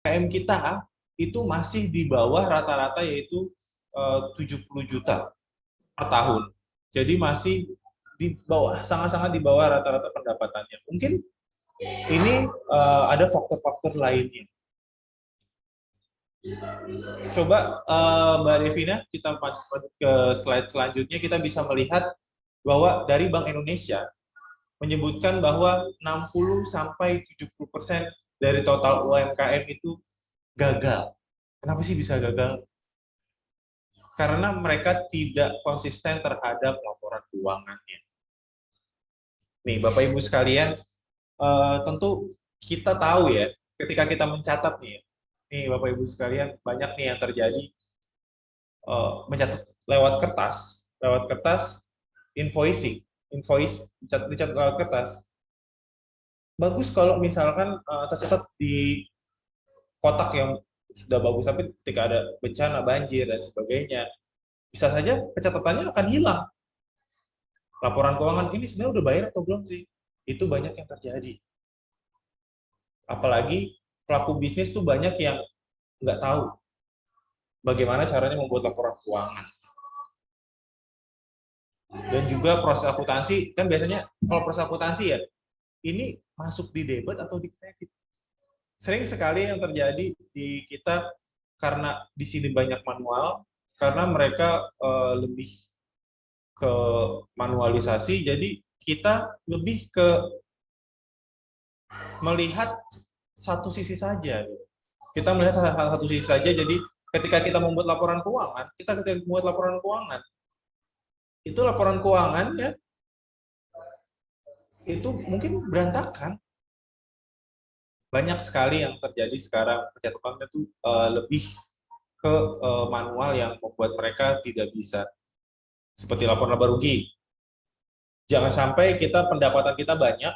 UMKM kita itu masih di bawah rata-rata, yaitu 70 juta per tahun. Jadi masih di bawah, sangat-sangat di bawah rata-rata pendapatannya. Mungkin ini ada faktor-faktor lainnya. Coba Mbak Devina, kita ke slide selanjutnya, kita bisa melihat bahwa dari Bank Indonesia menyebutkan bahwa 60-70% dari total UMKM itu gagal. Kenapa sih bisa gagal? Karena mereka tidak konsisten terhadap laporan keuangannya. Nih, Bapak Ibu sekalian, tentu kita tahu ya, ketika kita mencatat nih Bapak Ibu sekalian, banyak nih yang terjadi, mencatat lewat kertas, invoice dicatat lewat kertas. Bagus kalau misalkan tercatat di kotak yang sudah bagus, tapi ketika ada bencana, banjir dan sebagainya, bisa saja pencatatannya akan hilang. Laporan keuangan ini sebenarnya udah bayar atau belum sih? Itu banyak yang terjadi. Apalagi pelaku bisnis tuh banyak yang nggak tahu bagaimana caranya membuat laporan keuangan. Dan juga proses akuntansi, kan biasanya kalau proses akuntansi ya, ini masuk di debit atau di kredit. Sering sekali yang terjadi di kita, karena di sini banyak manual, karena mereka lebih ke manualisasi, jadi kita lebih ke melihat satu sisi saja. Kita melihat satu sisi saja, jadi ketika kita membuat laporan keuangan, itu laporan keuangannya itu mungkin berantakan. Banyak sekali yang terjadi sekarang, pencatatannya itu lebih ke manual yang membuat mereka tidak bisa. Seperti laporan laba rugi. Jangan sampai pendapatan kita banyak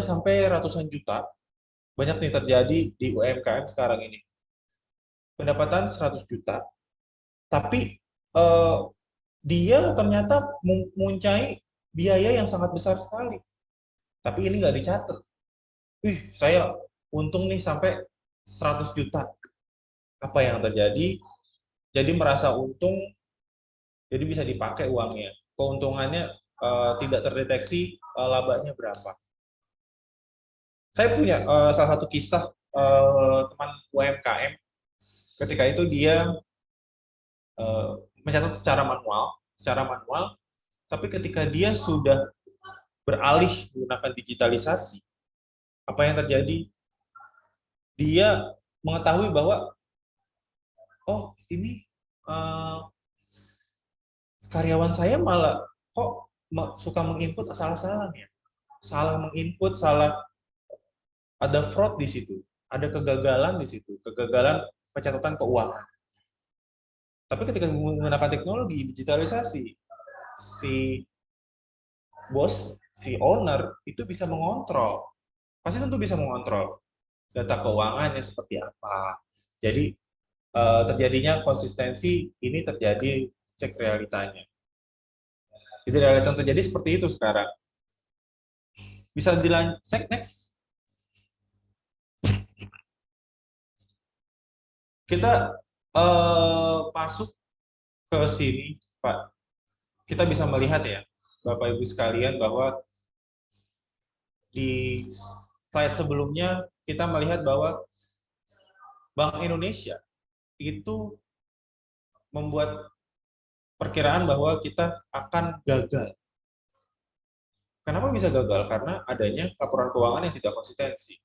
sampai ratusan juta. Banyak nih terjadi di UMKM sekarang ini. Pendapatan 100 juta, tapi dia ternyata mempunyai biaya yang sangat besar sekali. Tapi ini nggak dicatat. Saya untung nih sampai 100 juta. Apa yang terjadi? Jadi merasa untung, jadi bisa dipakai uangnya. Keuntungannya tidak terdeteksi labanya berapa. Saya punya salah satu kisah teman UMKM. Ketika itu dia mencatat secara manual, tapi ketika dia sudah beralih menggunakan digitalisasi, apa yang terjadi? Dia mengetahui bahwa, oh ini karyawan saya malah kok suka menginput asal-asalan ya, salah menginput, salah, ada fraud di situ, ada kegagalan di situ, kegagalan pencatatan keuangan. Tapi ketika menggunakan teknologi digitalisasi, si bos, si owner itu bisa mengontrol, pasti tentu bisa mengontrol data keuangannya seperti apa. Jadi terjadinya konsistensi ini terjadi, cek realitanya. Jadi realita yang terjadi seperti itu sekarang. Bisa dilanjut next. Kita masuk ke sini, Pak. Kita bisa melihat ya, Bapak Ibu sekalian, bahwa di slide sebelumnya kita melihat bahwa Bank Indonesia itu membuat perkiraan bahwa kita akan gagal. Kenapa bisa gagal? Karena adanya laporan keuangan yang tidak konsistensi.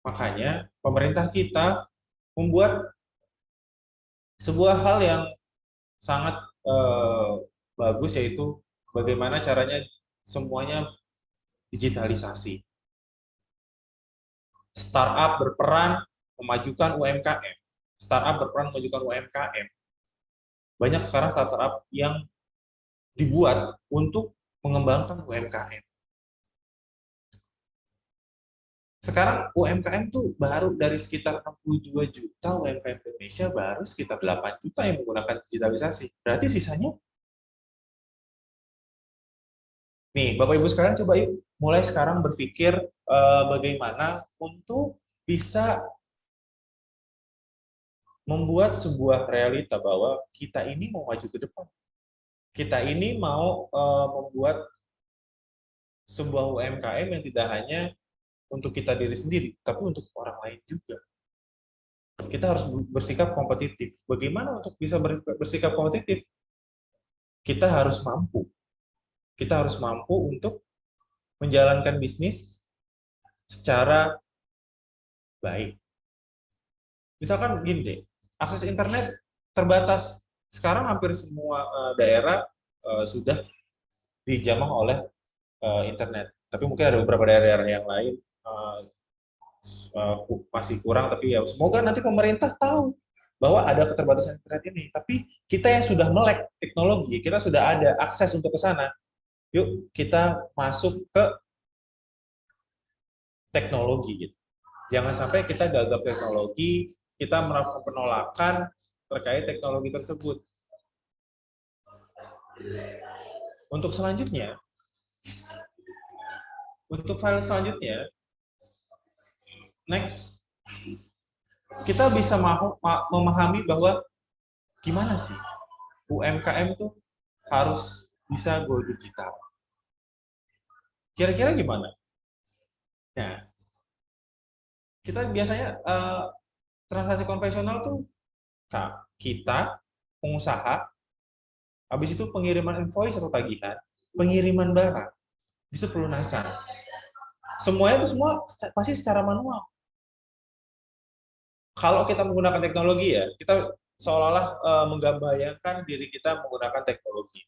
Makanya pemerintah kita membuat sebuah hal yang sangat bagus, yaitu bagaimana caranya semuanya digitalisasi. Startup berperan memajukan UMKM. Banyak sekarang startup yang dibuat untuk mengembangkan UMKM. Sekarang UMKM tuh baru dari sekitar 62 juta UMKM Indonesia, baru sekitar 8 juta yang menggunakan digitalisasi. Berarti sisanya, nih Bapak Ibu sekalian, coba yuk mulai sekarang berpikir bagaimana untuk bisa membuat sebuah realita bahwa kita ini mau maju ke depan. Kita ini mau membuat sebuah UMKM yang tidak hanya untuk kita diri sendiri, tapi untuk orang lain juga. Kita harus bersikap kompetitif. Bagaimana untuk bisa bersikap kompetitif? Kita harus mampu. Kita harus mampu untuk menjalankan bisnis secara baik. Misalkan gini deh, akses internet terbatas. Sekarang hampir semua daerah sudah dijamah oleh internet. Tapi mungkin ada beberapa daerah yang lain masih kurang, tapi ya semoga nanti pemerintah tahu bahwa ada keterbatasan internet ini. Tapi kita yang sudah melek teknologi, kita sudah ada akses untuk ke sana, yuk kita masuk ke teknologi. Gitu. Jangan sampai kita gagap teknologi, kita melakukan penolakan terkait teknologi tersebut. Untuk selanjutnya, untuk file selanjutnya, next, kita bisa memahami bahwa gimana sih UMKM itu harus bisa go digital. Kira-kira gimana? Nah, kita biasanya transaksi konvensional tuh kita, pengusaha, habis itu pengiriman invoice atau tagihan, pengiriman barang, itu pelunasan. Semuanya itu semua pasti secara manual. Kalau kita menggunakan teknologi ya, kita seolah-olah menggambarkan diri kita menggunakan teknologi.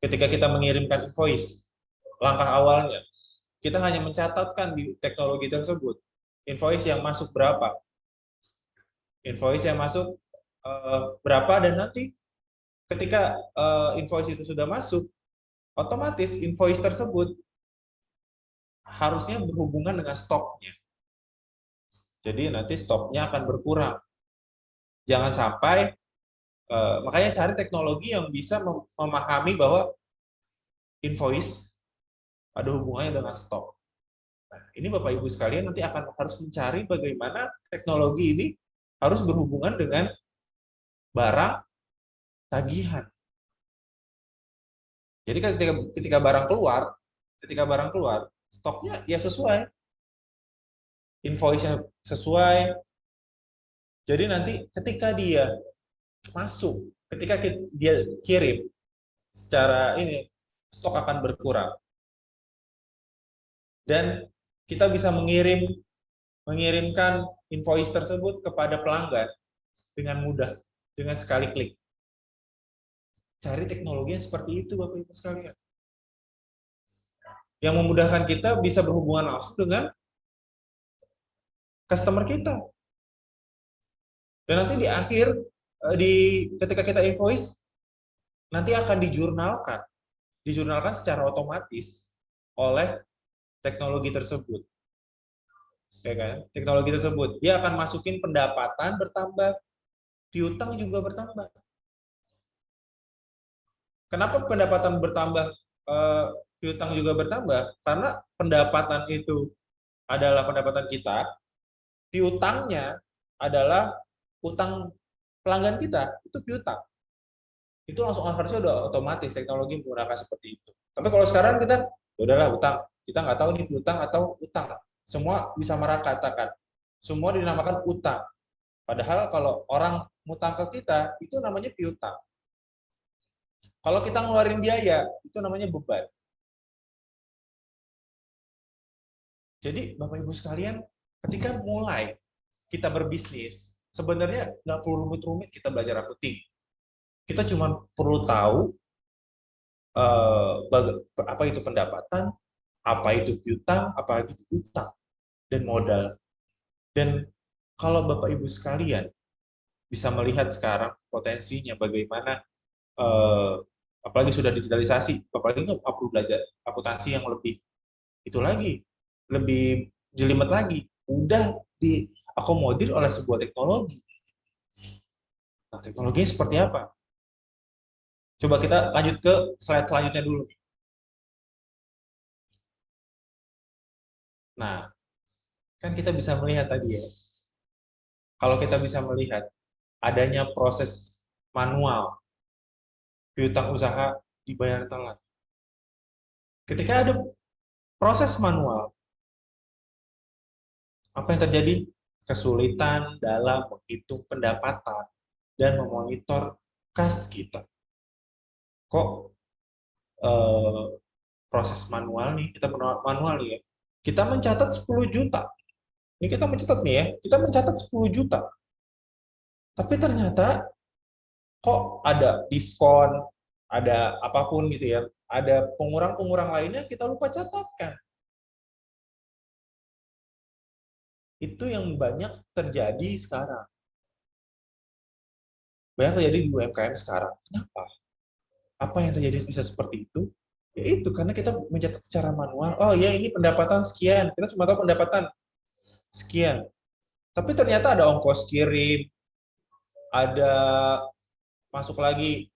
Ketika kita mengirimkan invoice, langkah awalnya, kita hanya mencatatkan di teknologi tersebut, invoice yang masuk berapa, invoice yang masuk berapa, dan nanti ketika invoice itu sudah masuk, otomatis invoice tersebut harusnya berhubungan dengan stoknya. Jadi nanti stoknya akan berkurang. Jangan sampai, makanya cari teknologi yang bisa memahami bahwa invoice ada hubungannya dengan stok. Nah, ini Bapak Ibu sekalian nanti akan harus mencari bagaimana teknologi ini harus berhubungan dengan barang tagihan. Jadi ketika barang keluar, stoknya ya sesuai, invoice-nya sesuai. Jadi nanti ketika dia masuk, ketika dia kirim, secara ini stok akan berkurang. Dan kita bisa mengirimkan invoice tersebut kepada pelanggan dengan mudah, dengan sekali klik. Cari teknologinya seperti itu, Bapak Ibu sekalian. Yang memudahkan kita bisa berhubungan langsung dengan customer kita. Dan nanti di akhir, ketika kita invoice, nanti akan dijurnalkan secara otomatis oleh teknologi tersebut. Ya kan? Teknologi tersebut, dia akan masukin pendapatan bertambah, piutang juga bertambah. Kenapa pendapatan bertambah, piutang juga bertambah? Karena pendapatan itu adalah pendapatan kita, piutangnya adalah utang pelanggan kita, itu piutang. Itu langsung harusnya udah otomatis teknologi menggunakan seperti itu. Tapi kalau sekarang kita, ya udahlah utang, kita nggak tahu ini piutang atau utang. Semua bisa katakan, semua dinamakan utang. Padahal kalau orang ngutang ke kita, itu namanya piutang. Kalau kita ngeluarin biaya, itu namanya beban. Jadi Bapak Ibu sekalian, ketika mulai kita berbisnis, sebenarnya nggak perlu rumit-rumit kita belajar accounting. Kita cuma perlu tahu apa itu pendapatan, apa itu piutang, apa itu utang, dan modal. Dan kalau Bapak Ibu sekalian bisa melihat sekarang potensinya bagaimana, apalagi sudah digitalisasi, apalagi nggak perlu belajar akuntansi yang lebih itu lagi, lebih jelimet lagi, udah diakomodir oleh sebuah teknologi. Nah, teknologinya seperti apa? Coba kita lanjut ke slide selanjutnya dulu. Nah, Kan kita bisa melihat tadi ya, kalau kita bisa melihat adanya proses manual, piutang usaha dibayar telat. Ketika ada proses manual, apa yang terjadi? Kesulitan dalam menghitung pendapatan dan memonitor kas kita. Kok eh, proses manual nih, kita manual nih ya, kita mencatat 10 juta. Ini kita mencatat nih ya, kita mencatat 10 juta. Tapi ternyata kok ada diskon, ada apapun gitu ya, ada pengurang-pengurang lainnya kita lupa catatkan. Itu yang banyak terjadi sekarang. Banyak terjadi di UMKM sekarang. Kenapa? Apa yang terjadi bisa seperti itu? Ya itu, karena kita mencatat secara manual. Oh ya, ini pendapatan sekian. Kita cuma tahu pendapatan sekian. Tapi ternyata ada ongkos kirim, ada masuk lagi,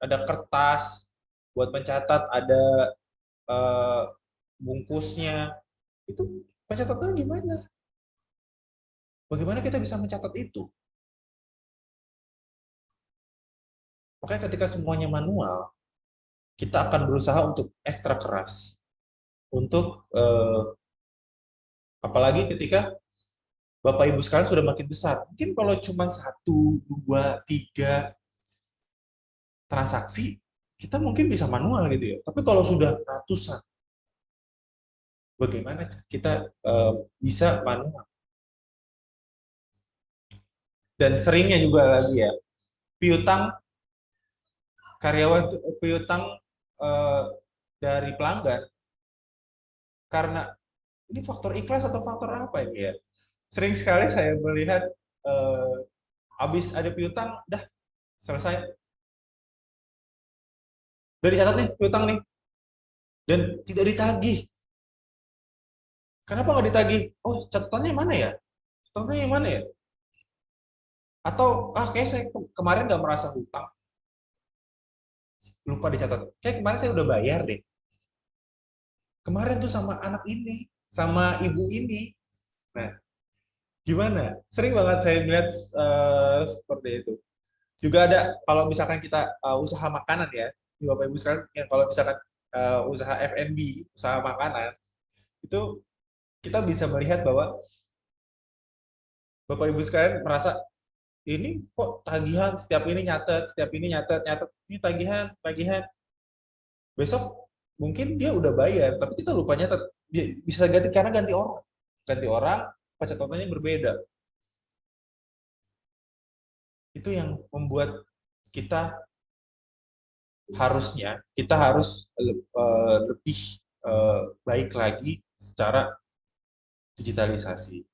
ada kertas buat mencatat, ada eh, bungkusnya. Itu pencatatan gimana? Bagaimana kita bisa mencatat itu? Makanya ketika semuanya manual, kita akan berusaha untuk ekstra keras. Untuk apalagi ketika Bapak Ibu sekarang sudah makin besar. Mungkin kalau cuma 1, 2, 3 transaksi, kita mungkin bisa manual gitu ya. Tapi kalau sudah ratusan, bagaimana kita bisa manual? Dan seringnya juga lagi ya, piutang karyawan, piutang eh, dari pelanggan, karena ini faktor ikhlas atau faktor apa ini ya? Sering sekali saya melihat habis ada piutang, dah selesai, udah dicatat nih piutang nih, dan tidak ditagih. Kenapa nggak ditagih? Oh, catatannya mana ya? Catatannya mana ya? Atau kayak saya kemarin nggak merasa hutang, lupa dicatat. Kayak kemarin saya udah bayar deh. Kemarin tuh sama anak ini, sama ibu ini. Nah, gimana? Sering banget saya melihat seperti itu. Juga ada kalau misalkan kita usaha makanan ya, Bapak Ibu sekarang ya, kalau misalkan usaha F&B, usaha makanan, itu kita bisa melihat bahwa Bapak Ibu sekalian merasa ini kok tagihan, setiap ini nyatet, setiap ini nyatet, nyatet, ini tagihan, tagihan. Besok mungkin dia udah bayar, tapi kita lupa nyatet. Bisa ganti karena ganti orang, pencatatannya berbeda. Itu yang membuat kita kita harus lebih baik lagi secara digitalisasi.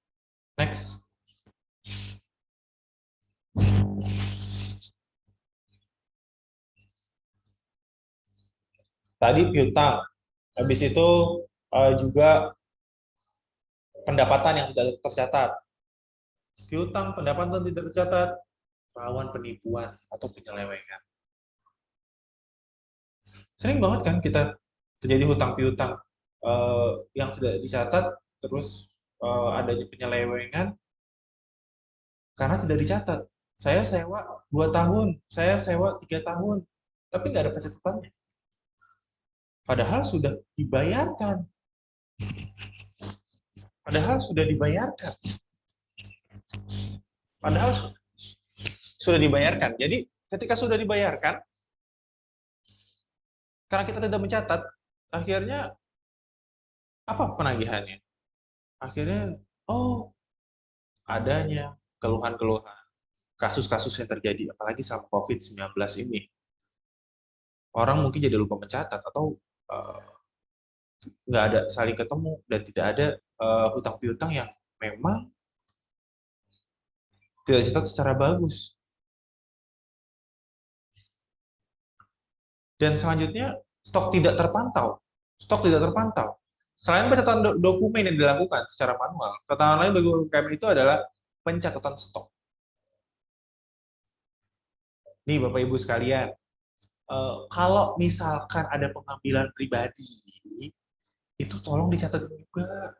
Next. Tadi piutang. Habis itu juga pendapatan yang sudah tercatat. Piutang, pendapatan tidak tercatat, rawan penipuan atau penyelewengan. Sering banget kan kita terjadi hutang piutang yang tidak dicatat, terus adanya penyelewengan karena tidak dicatat. Saya sewa 2 tahun, saya sewa 3 tahun, tapi nggak ada pencatatannya. Padahal sudah dibayarkan. Padahal sudah dibayarkan. Padahal sudah dibayarkan. Jadi ketika sudah dibayarkan, karena kita tidak mencatat, akhirnya apa penagihannya? Akhirnya, oh, adanya keluhan-keluhan, kasus-kasus yang terjadi, apalagi sama COVID-19 ini. Orang mungkin jadi lupa mencatat atau uh, nggak ada saling ketemu dan tidak ada hutang piutang yang memang tidak dicatat secara bagus. Dan selanjutnya, stok tidak terpantau. Stok tidak terpantau. Selain pencatatan dokumen yang dilakukan secara manual, tantangan lain bagi UMKM itu adalah pencatatan stok. Nih Bapak Ibu sekalian, kalau misalkan ada pengambilan pribadi, itu tolong dicatat juga.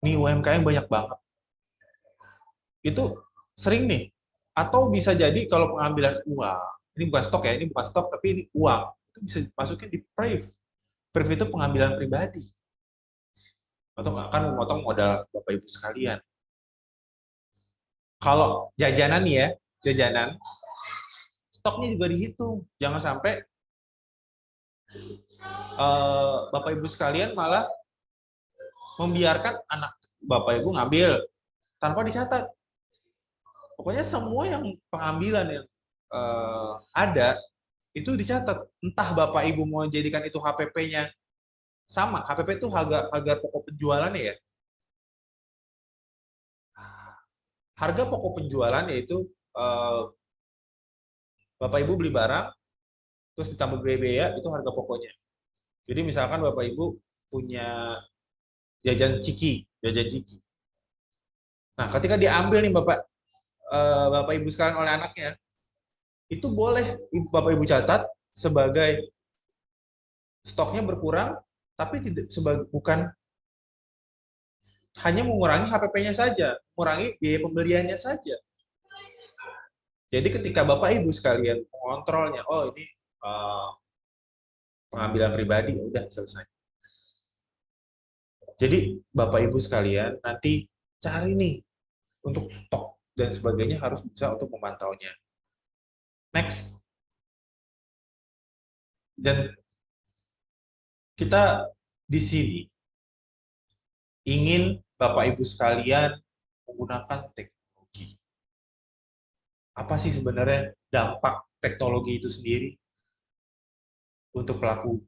Nih UMKM banyak banget. Itu sering nih. Atau bisa jadi kalau pengambilan uang, ini bukan stok ya, ini bukan stok tapi ini uang. Itu bisa masukin di PRIV. PRIV itu pengambilan pribadi. Atau akan memotong modal Bapak Ibu sekalian. Kalau jajanan nih ya, jajanan, stoknya juga dihitung. Jangan sampai Bapak Ibu sekalian malah membiarkan anak Bapak Ibu ngambil tanpa dicatat. Pokoknya semua yang pengambilan yang ada itu dicatat. Entah Bapak Ibu mau jadikan itu HPP-nya sama. HPP itu harga pokok penjualannya ya. Harga pokok penjualan yaitu Bapak Ibu beli barang terus ditambah biaya itu harga pokoknya. Jadi misalkan Bapak Ibu punya jajan ciki. Nah, ketika diambil nih Bapak Ibu sekalian oleh anaknya, itu boleh Bapak Ibu catat sebagai stoknya berkurang, tapi tidak sebagai bukan hanya mengurangi HPP-nya saja, mengurangi biaya pembeliannya saja. Jadi ketika Bapak Ibu sekalian mengontrolnya, oh ini pengambilan pribadi, ya udah selesai. Jadi Bapak Ibu sekalian nanti cari nih untuk stok dan sebagainya harus bisa untuk memantaunya. Next, dan kita di sini ingin Bapak Ibu sekalian menggunakan teknologi. Apa sih sebenarnya dampak teknologi itu sendiri untuk pelaku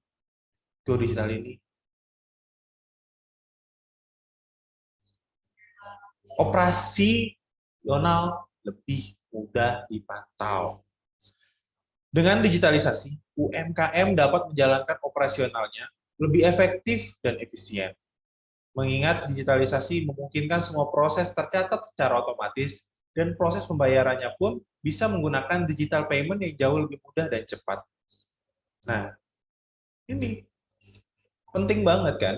go digital ini? Operasional lebih mudah dipantau. Dengan digitalisasi, UMKM dapat menjalankan operasionalnya lebih efektif dan efisien. Mengingat digitalisasi memungkinkan semua proses tercatat secara otomatis dan proses pembayarannya pun bisa menggunakan digital payment yang jauh lebih mudah dan cepat. Nah, ini penting banget kan?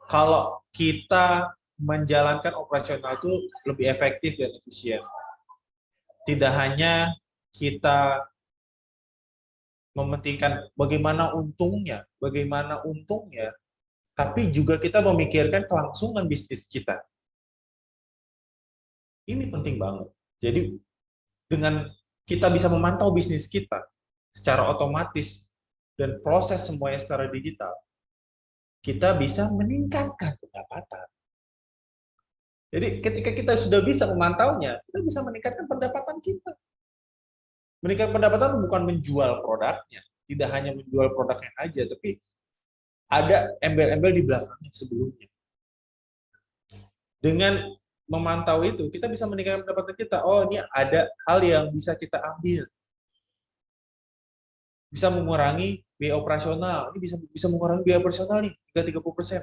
Kalau kita menjalankan operasional itu lebih efektif dan efisien. Tidak hanya kita mementingkan bagaimana untungnya, tapi juga kita memikirkan kelangsungan bisnis kita. Ini penting banget. Jadi dengan kita bisa memantau bisnis kita secara otomatis dan proses semuanya secara digital, kita bisa meningkatkan pendapatan. Jadi ketika kita sudah bisa memantaunya, kita bisa meningkatkan pendapatan kita. Meningkatkan pendapatan bukan menjual produknya, tidak hanya menjual produknya aja, tapi ada embel-embel di belakangnya sebelumnya. Dengan memantau itu, kita bisa meningkatkan pendapatan kita. Oh, ini ada hal yang bisa kita ambil. Bisa mengurangi biaya operasional. Ini bisa mengurangi biaya operasional nih, hingga 30%.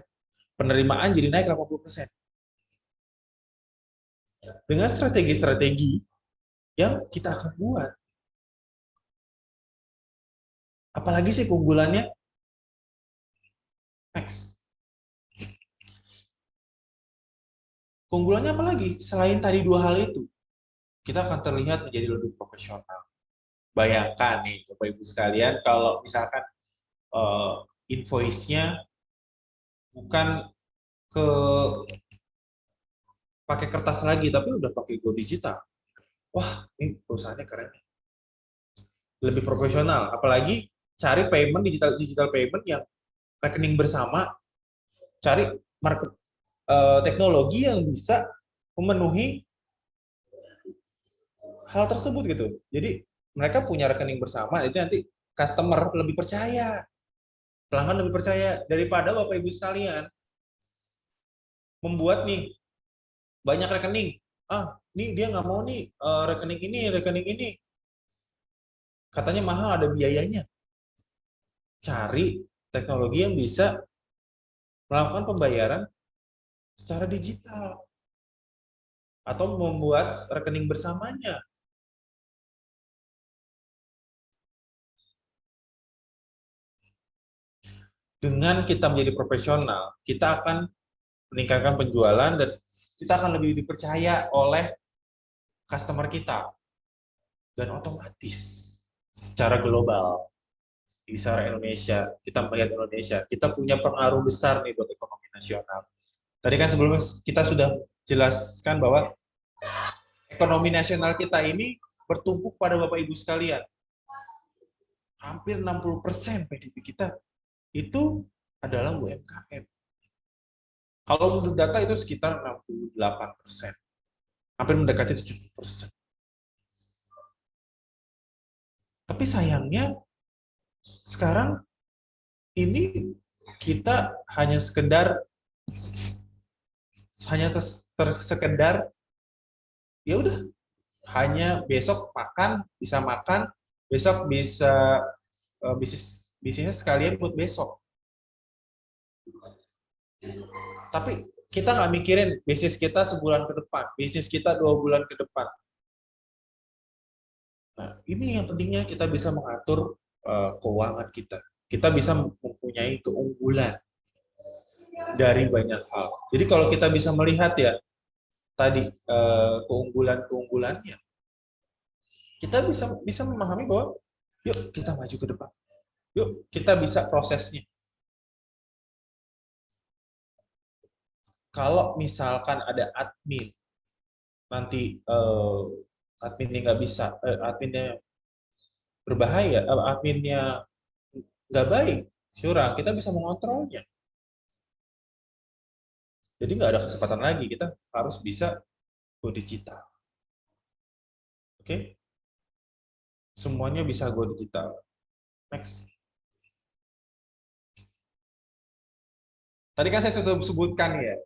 Penerimaan jadi naik 80%. Dengan strategi-strategi yang kita akan buat. Apalagi sih keunggulannya? Next. Keunggulannya apa lagi? Selain tadi dua hal itu, kita akan terlihat menjadi lebih profesional. Bayangkan nih, Bapak Ibu sekalian, kalau misalkan invoice-nya bukan ke pakai kertas lagi, tapi udah pakai go digital. Wah, ini perusahaannya keren. Lebih profesional. Apalagi cari payment digital payment yang rekening bersama, cari market teknologi yang bisa memenuhi hal tersebut gitu. Jadi mereka punya rekening bersama, jadi nanti customer lebih percaya, pelanggan lebih percaya daripada Bapak Ibu sekalian membuat nih banyak rekening. Ah, nih dia nggak mau nih rekening ini. Katanya mahal, ada biayanya. Cari teknologi yang bisa melakukan pembayaran secara digital atau membuat rekening bersamanya. Dengan kita menjadi profesional, kita akan meningkatkan penjualan, dan kita akan lebih dipercaya oleh customer kita. Dan otomatis secara global, di secara Indonesia, kita melihat Indonesia, kita punya pengaruh besar nih buat ekonomi nasional. Tadi kan sebelumnya kita sudah jelaskan bahwa ekonomi nasional kita ini bertumpu pada Bapak Ibu sekalian. Hampir 60% PDB kita itu adalah UMKM. Kalau menurut data itu sekitar 68%. Hampir mendekati 70%. Tapi sayangnya sekarang ini kita hanya sekedar sekedar ya udah, hanya besok makan, besok bisa bisnisnya sekalian buat besok. Tapi kita nggak mikirin bisnis kita sebulan ke depan, bisnis kita 2 bulan ke depan. Nah, ini yang pentingnya kita bisa mengatur keuangan kita. Kita bisa mempunyai keunggulan dari banyak hal. Jadi kalau kita bisa melihat ya tadi keunggulan-keunggulannya, kita bisa memahami bahwa yuk kita maju ke depan. Yuk kita bisa prosesnya. Kalau misalkan ada admin nanti adminnya nggak bisa, adminnya berbahaya, adminnya nggak baik, curang, kita bisa mengontrolnya. Jadi nggak ada kesempatan lagi, kita harus bisa go digital. Oke? Semuanya bisa go digital. Next. Tadi kan saya sudah sebutkan ya,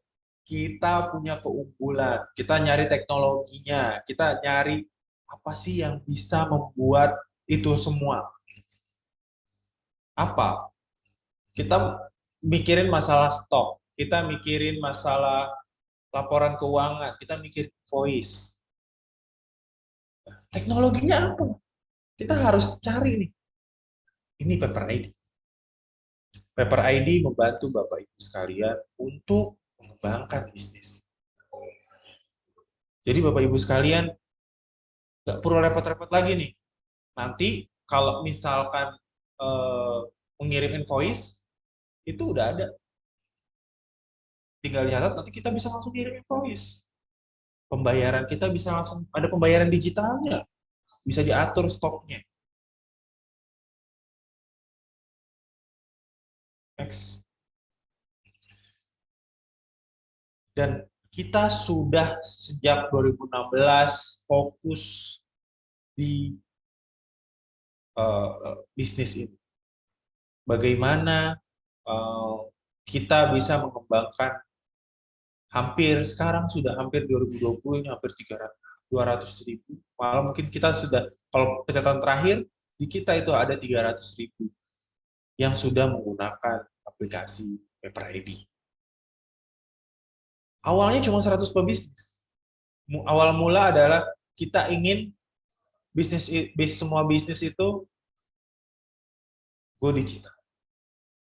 kita punya keunggulan, kita nyari teknologinya, kita nyari apa sih yang bisa membuat itu semua. Apa? Kita mikirin masalah stok, kita mikirin masalah laporan keuangan, kita mikirin voice. Teknologinya apa? Kita harus cari nih. Ini Paper ID. Paper ID membantu Bapak Ibu sekalian untuk mengembangkan bisnis. Jadi Bapak Ibu sekalian nggak perlu repot-repot lagi nih. Nanti kalau misalkan mengirim invoice itu udah ada. Tinggal dicatat, nanti kita bisa langsung kirim invoice. Pembayaran kita bisa langsung, ada pembayaran digitalnya. Bisa diatur stoknya. Next. Dan kita sudah sejak 2016 fokus di bisnis ini. Bagaimana kita bisa mengembangkan sekarang sudah hampir 2020 ini hampir 200.000, malah mungkin kita sudah, kalau pencatatan terakhir di kita itu ada 300.000 yang sudah menggunakan aplikasi Paper ID. Awalnya cuma 100 pebisnis. Awal mula adalah kita ingin semua bisnis itu go digital.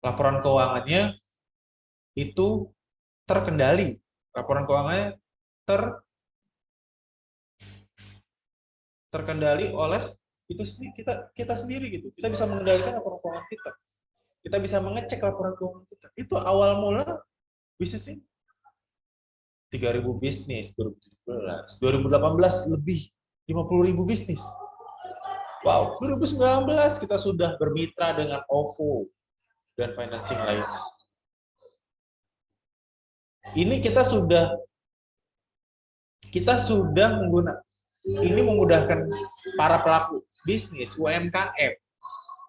Laporan keuangannya itu terkendali. Laporan keuangannya terkendali oleh itu sendiri, kita sendiri gitu. Kita bisa mengendalikan laporan keuangan kita. Kita bisa mengecek laporan keuangan kita. Itu awal mula bisnis ini. 3.000 bisnis 2017, 2018 lebih 50.000 bisnis. Wow, 2019 kita sudah bermitra dengan OVO dan financing lainnya. Ini kita sudah menggunakan, ini memudahkan para pelaku bisnis UMKM.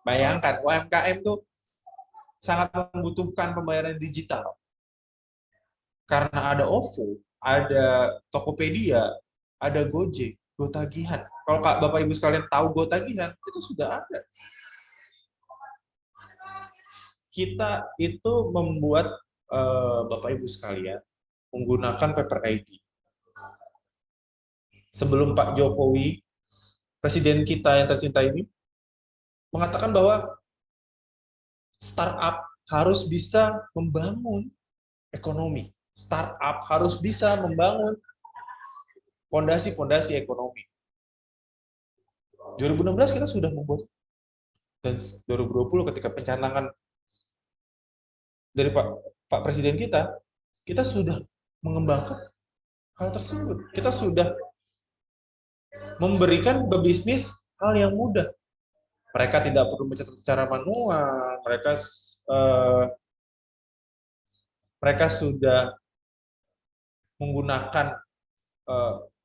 Bayangkan UMKM itu sangat membutuhkan pembayaran digital. Karena ada OVO, ada Tokopedia, ada Gojek, GoTagihan. Kalau Bapak Ibu sekalian tahu GoTagihan, itu sudah ada. Kita itu membuat Bapak Ibu sekalian menggunakan Paper ID. Sebelum Pak Jokowi, Presiden kita yang tercinta ini, mengatakan bahwa startup harus bisa membangun ekonomi. startup harus bisa membangun fondasi-fondasi ekonomi. 2016 kita sudah membuat, dan 2020 ketika pencanangan dari Pak Presiden kita sudah mengembangkan hal tersebut. Kita sudah memberikan pebisnis hal yang mudah. Mereka tidak perlu mencatat secara manual, mereka sudah menggunakan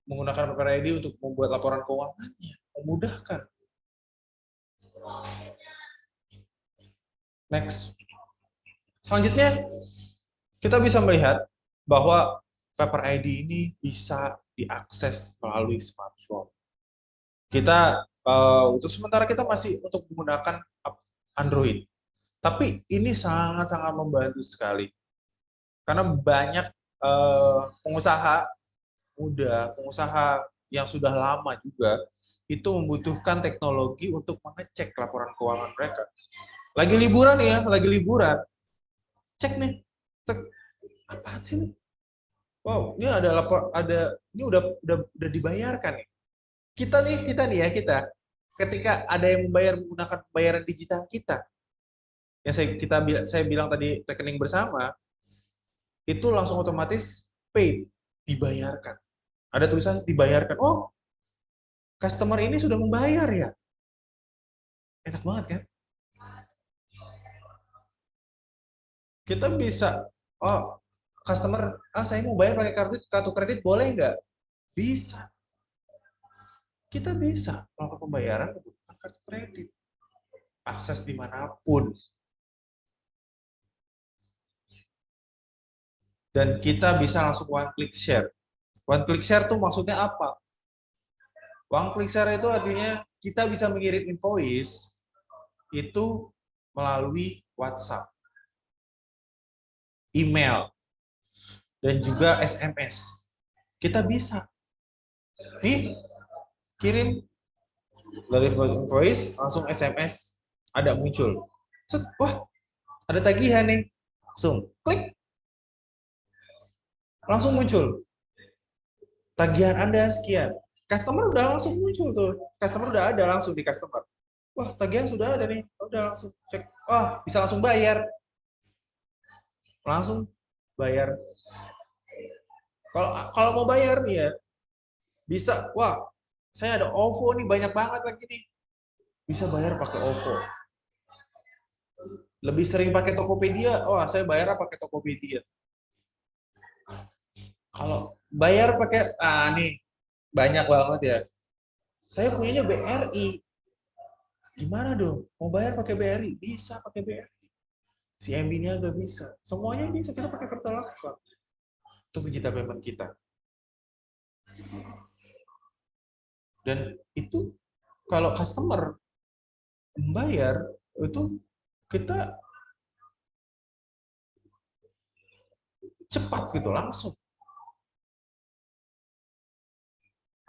PPRID untuk membuat laporan keuangannya, memudahkan. Next. Selanjutnya, kita bisa melihat bahwa PPRID ini bisa diakses melalui smartphone. Kita untuk sementara kita masih untuk menggunakan Android, tapi ini sangat-sangat membantu sekali karena banyak pengusaha muda, pengusaha yang sudah lama juga itu membutuhkan teknologi untuk mengecek laporan keuangan mereka. Lagi liburan ya, lagi liburan, cek nih, apa sih nih? Wow, ini ini udah dibayarkan nih. Kita nih ya, ketika ada yang membayar menggunakan pembayaran digital kita, yang saya bilang tadi rekening bersama, itu langsung otomatis paid, dibayarkan. Ada tulisan dibayarkan. Oh, customer ini sudah membayar ya. Enak banget kan? Kita bisa, oh, customer, saya mau bayar pakai kartu kredit, boleh nggak? Bisa. Kita bisa melakukan pembayaran menggunakan kartu kredit. Akses dimanapun. Dan kita bisa langsung one click share. One click share itu maksudnya apa? One click share itu artinya kita bisa mengirim invoice itu melalui WhatsApp, email, dan juga SMS. Kita bisa. Nih, kirim dari invoice, langsung SMS, ada muncul. Wah, ada tagihan nih. Langsung klik. Langsung muncul. Tagihan Anda sekian. Customer udah langsung muncul tuh. Customer udah ada langsung di customer. Wah, tagihan sudah ada nih. Udah langsung cek. Wah, bisa langsung bayar. Langsung bayar. Kalau mau bayar nih ya, bisa. Wah, saya ada OVO nih, banyak banget lagi nih. Bisa bayar pakai OVO. Lebih sering pakai Tokopedia, wah saya bayar pakai Tokopedia. Kalau bayar pakai, nih banyak banget ya. Saya punyanya BRI. Gimana dong? Mau bayar pakai BRI? Bisa pakai BRI. CMB-nya nggak bisa. Semuanya bisa, kita pakai kartu lakukan. Itu digital payment kita. Dan itu kalau customer membayar, itu kita cepat gitu, langsung.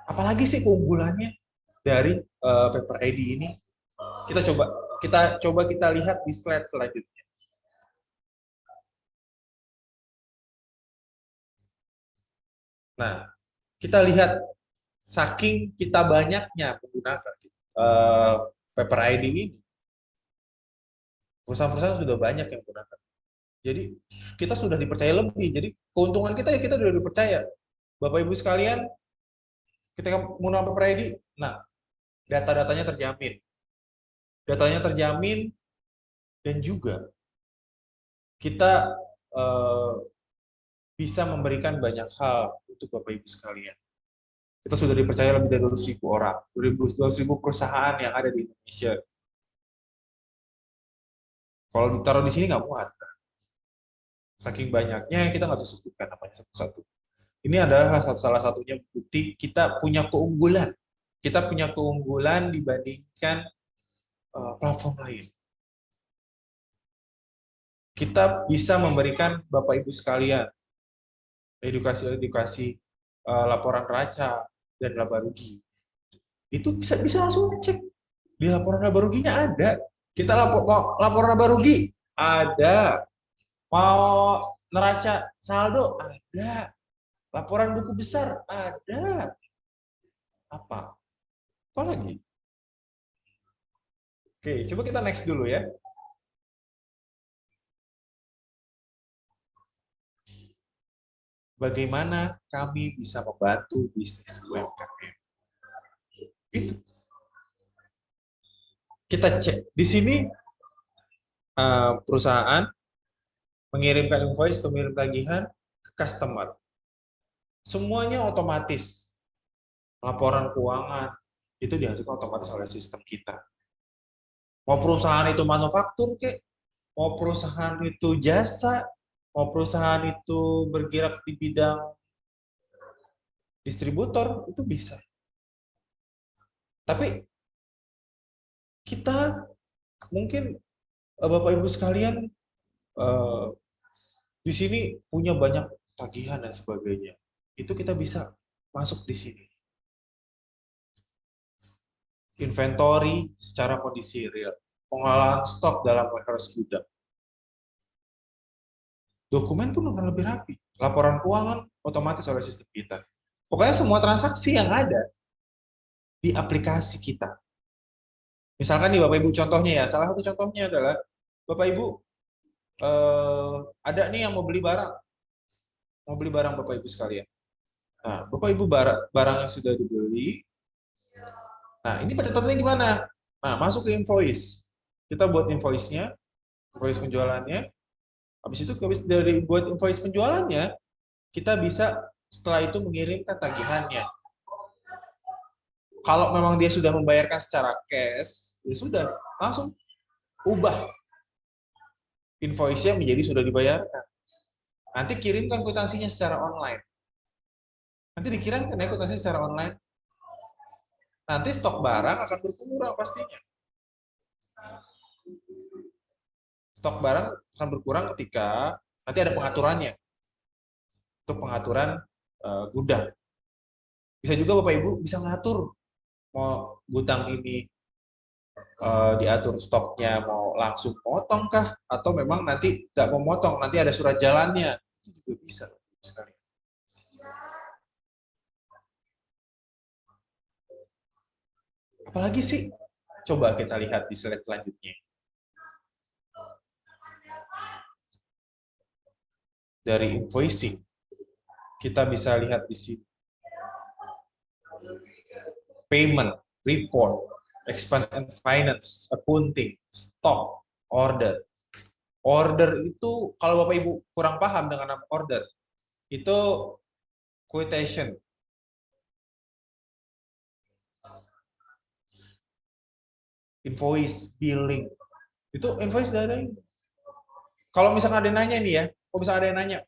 Apalagi sih keunggulannya dari PPRID ini? Kita coba lihat di slide selanjutnya. Nah, kita lihat saking kita banyaknya menggunakan PPRID ini, perusahaan-perusahaan sudah banyak yang menggunakan. Jadi kita sudah dipercaya lebih. Jadi keuntungan kita ya kita sudah dipercaya. Bapak Ibu sekalian, ketika menggunakan PPRID, nah data-datanya terjamin. Datanya terjamin dan juga kita bisa memberikan banyak hal untuk Bapak Ibu sekalian. Kita sudah dipercaya lebih dari 200.000 orang, 200.000 perusahaan yang ada di Indonesia. Kalau ditaruh di sini nggak muat. Saking banyaknya kita nggak bisa sebutkan namanya satu-satu. Ini adalah salah satunya bukti kita punya keunggulan. Kita punya keunggulan dibandingkan platform lain. Kita bisa memberikan Bapak Ibu sekalian edukasi laporan raca dan laba rugi. Itu bisa langsung cek di laporan laba ruginya ada. Kita laporan laba rugi ada. Mau Neraca saldo ada. Laporan buku besar ada. Apa? Apa lagi? Oke, coba kita next dulu ya. Bagaimana kami bisa membantu bisnis UMKM? Itu. Kita cek. Di sini perusahaan mengirimkan invoice atau mengirim tagihan ke customer. Semuanya otomatis. Laporan keuangan itu dihasilkan otomatis oleh sistem kita. Mau perusahaan itu manufaktur kek, mau perusahaan itu jasa, mau perusahaan itu bergerak di bidang distributor, itu bisa. Tapi kita mungkin Bapak Ibu sekalian di sini punya banyak tagihan dan sebagainya. Itu kita bisa masuk di sini. Inventory secara kondisi real, pengolahan stok dalam warehouse gudang. Dokumen pun akan lebih rapi. Laporan keuangan otomatis oleh sistem kita. Pokoknya semua transaksi yang ada di aplikasi kita. Misalkan nih Bapak Ibu contohnya ya, salah satu contohnya adalah Bapak Ibu ada nih yang mau beli barang Bapak Ibu sekalian. Nah, Bapak Ibu barang yang sudah dibeli. Nah, ini pencatatannya gimana? Nah, masuk ke invoice. Kita buat invoice-nya, invoice penjualannya. Habis itu dari buat invoice penjualannya, kita bisa setelah itu mengirimkan tagihannya. Kalau memang dia sudah membayarkan secara cash, ya sudah, langsung ubah invoice-nya menjadi sudah dibayarkan. Nanti kirimkan kwitansinya secara online. Nanti dikirimkan ya kwitansinya secara online. Nanti stok barang akan berkurang pastinya. Stok barang akan berkurang ketika nanti ada pengaturannya. Untuk pengaturan gudang. Bisa juga Bapak Ibu bisa ngatur mau gudang ini diatur stoknya mau langsung potong kah atau memang nanti nggak mau potong, nanti ada surat jalannya. Itu juga bisa sekali. Apalagi sih? Coba kita lihat di slide selanjutnya. Dari invoicing, kita bisa lihat di sini. Payment, report, expense and finance, accounting, stock, order. Order itu, kalau Bapak Ibu kurang paham dengan nama order, itu quotation. Invoice, billing. Itu invoice dari. Kalau misalkan ada yang nanya nih ya, kalau misalkan ada yang nanya,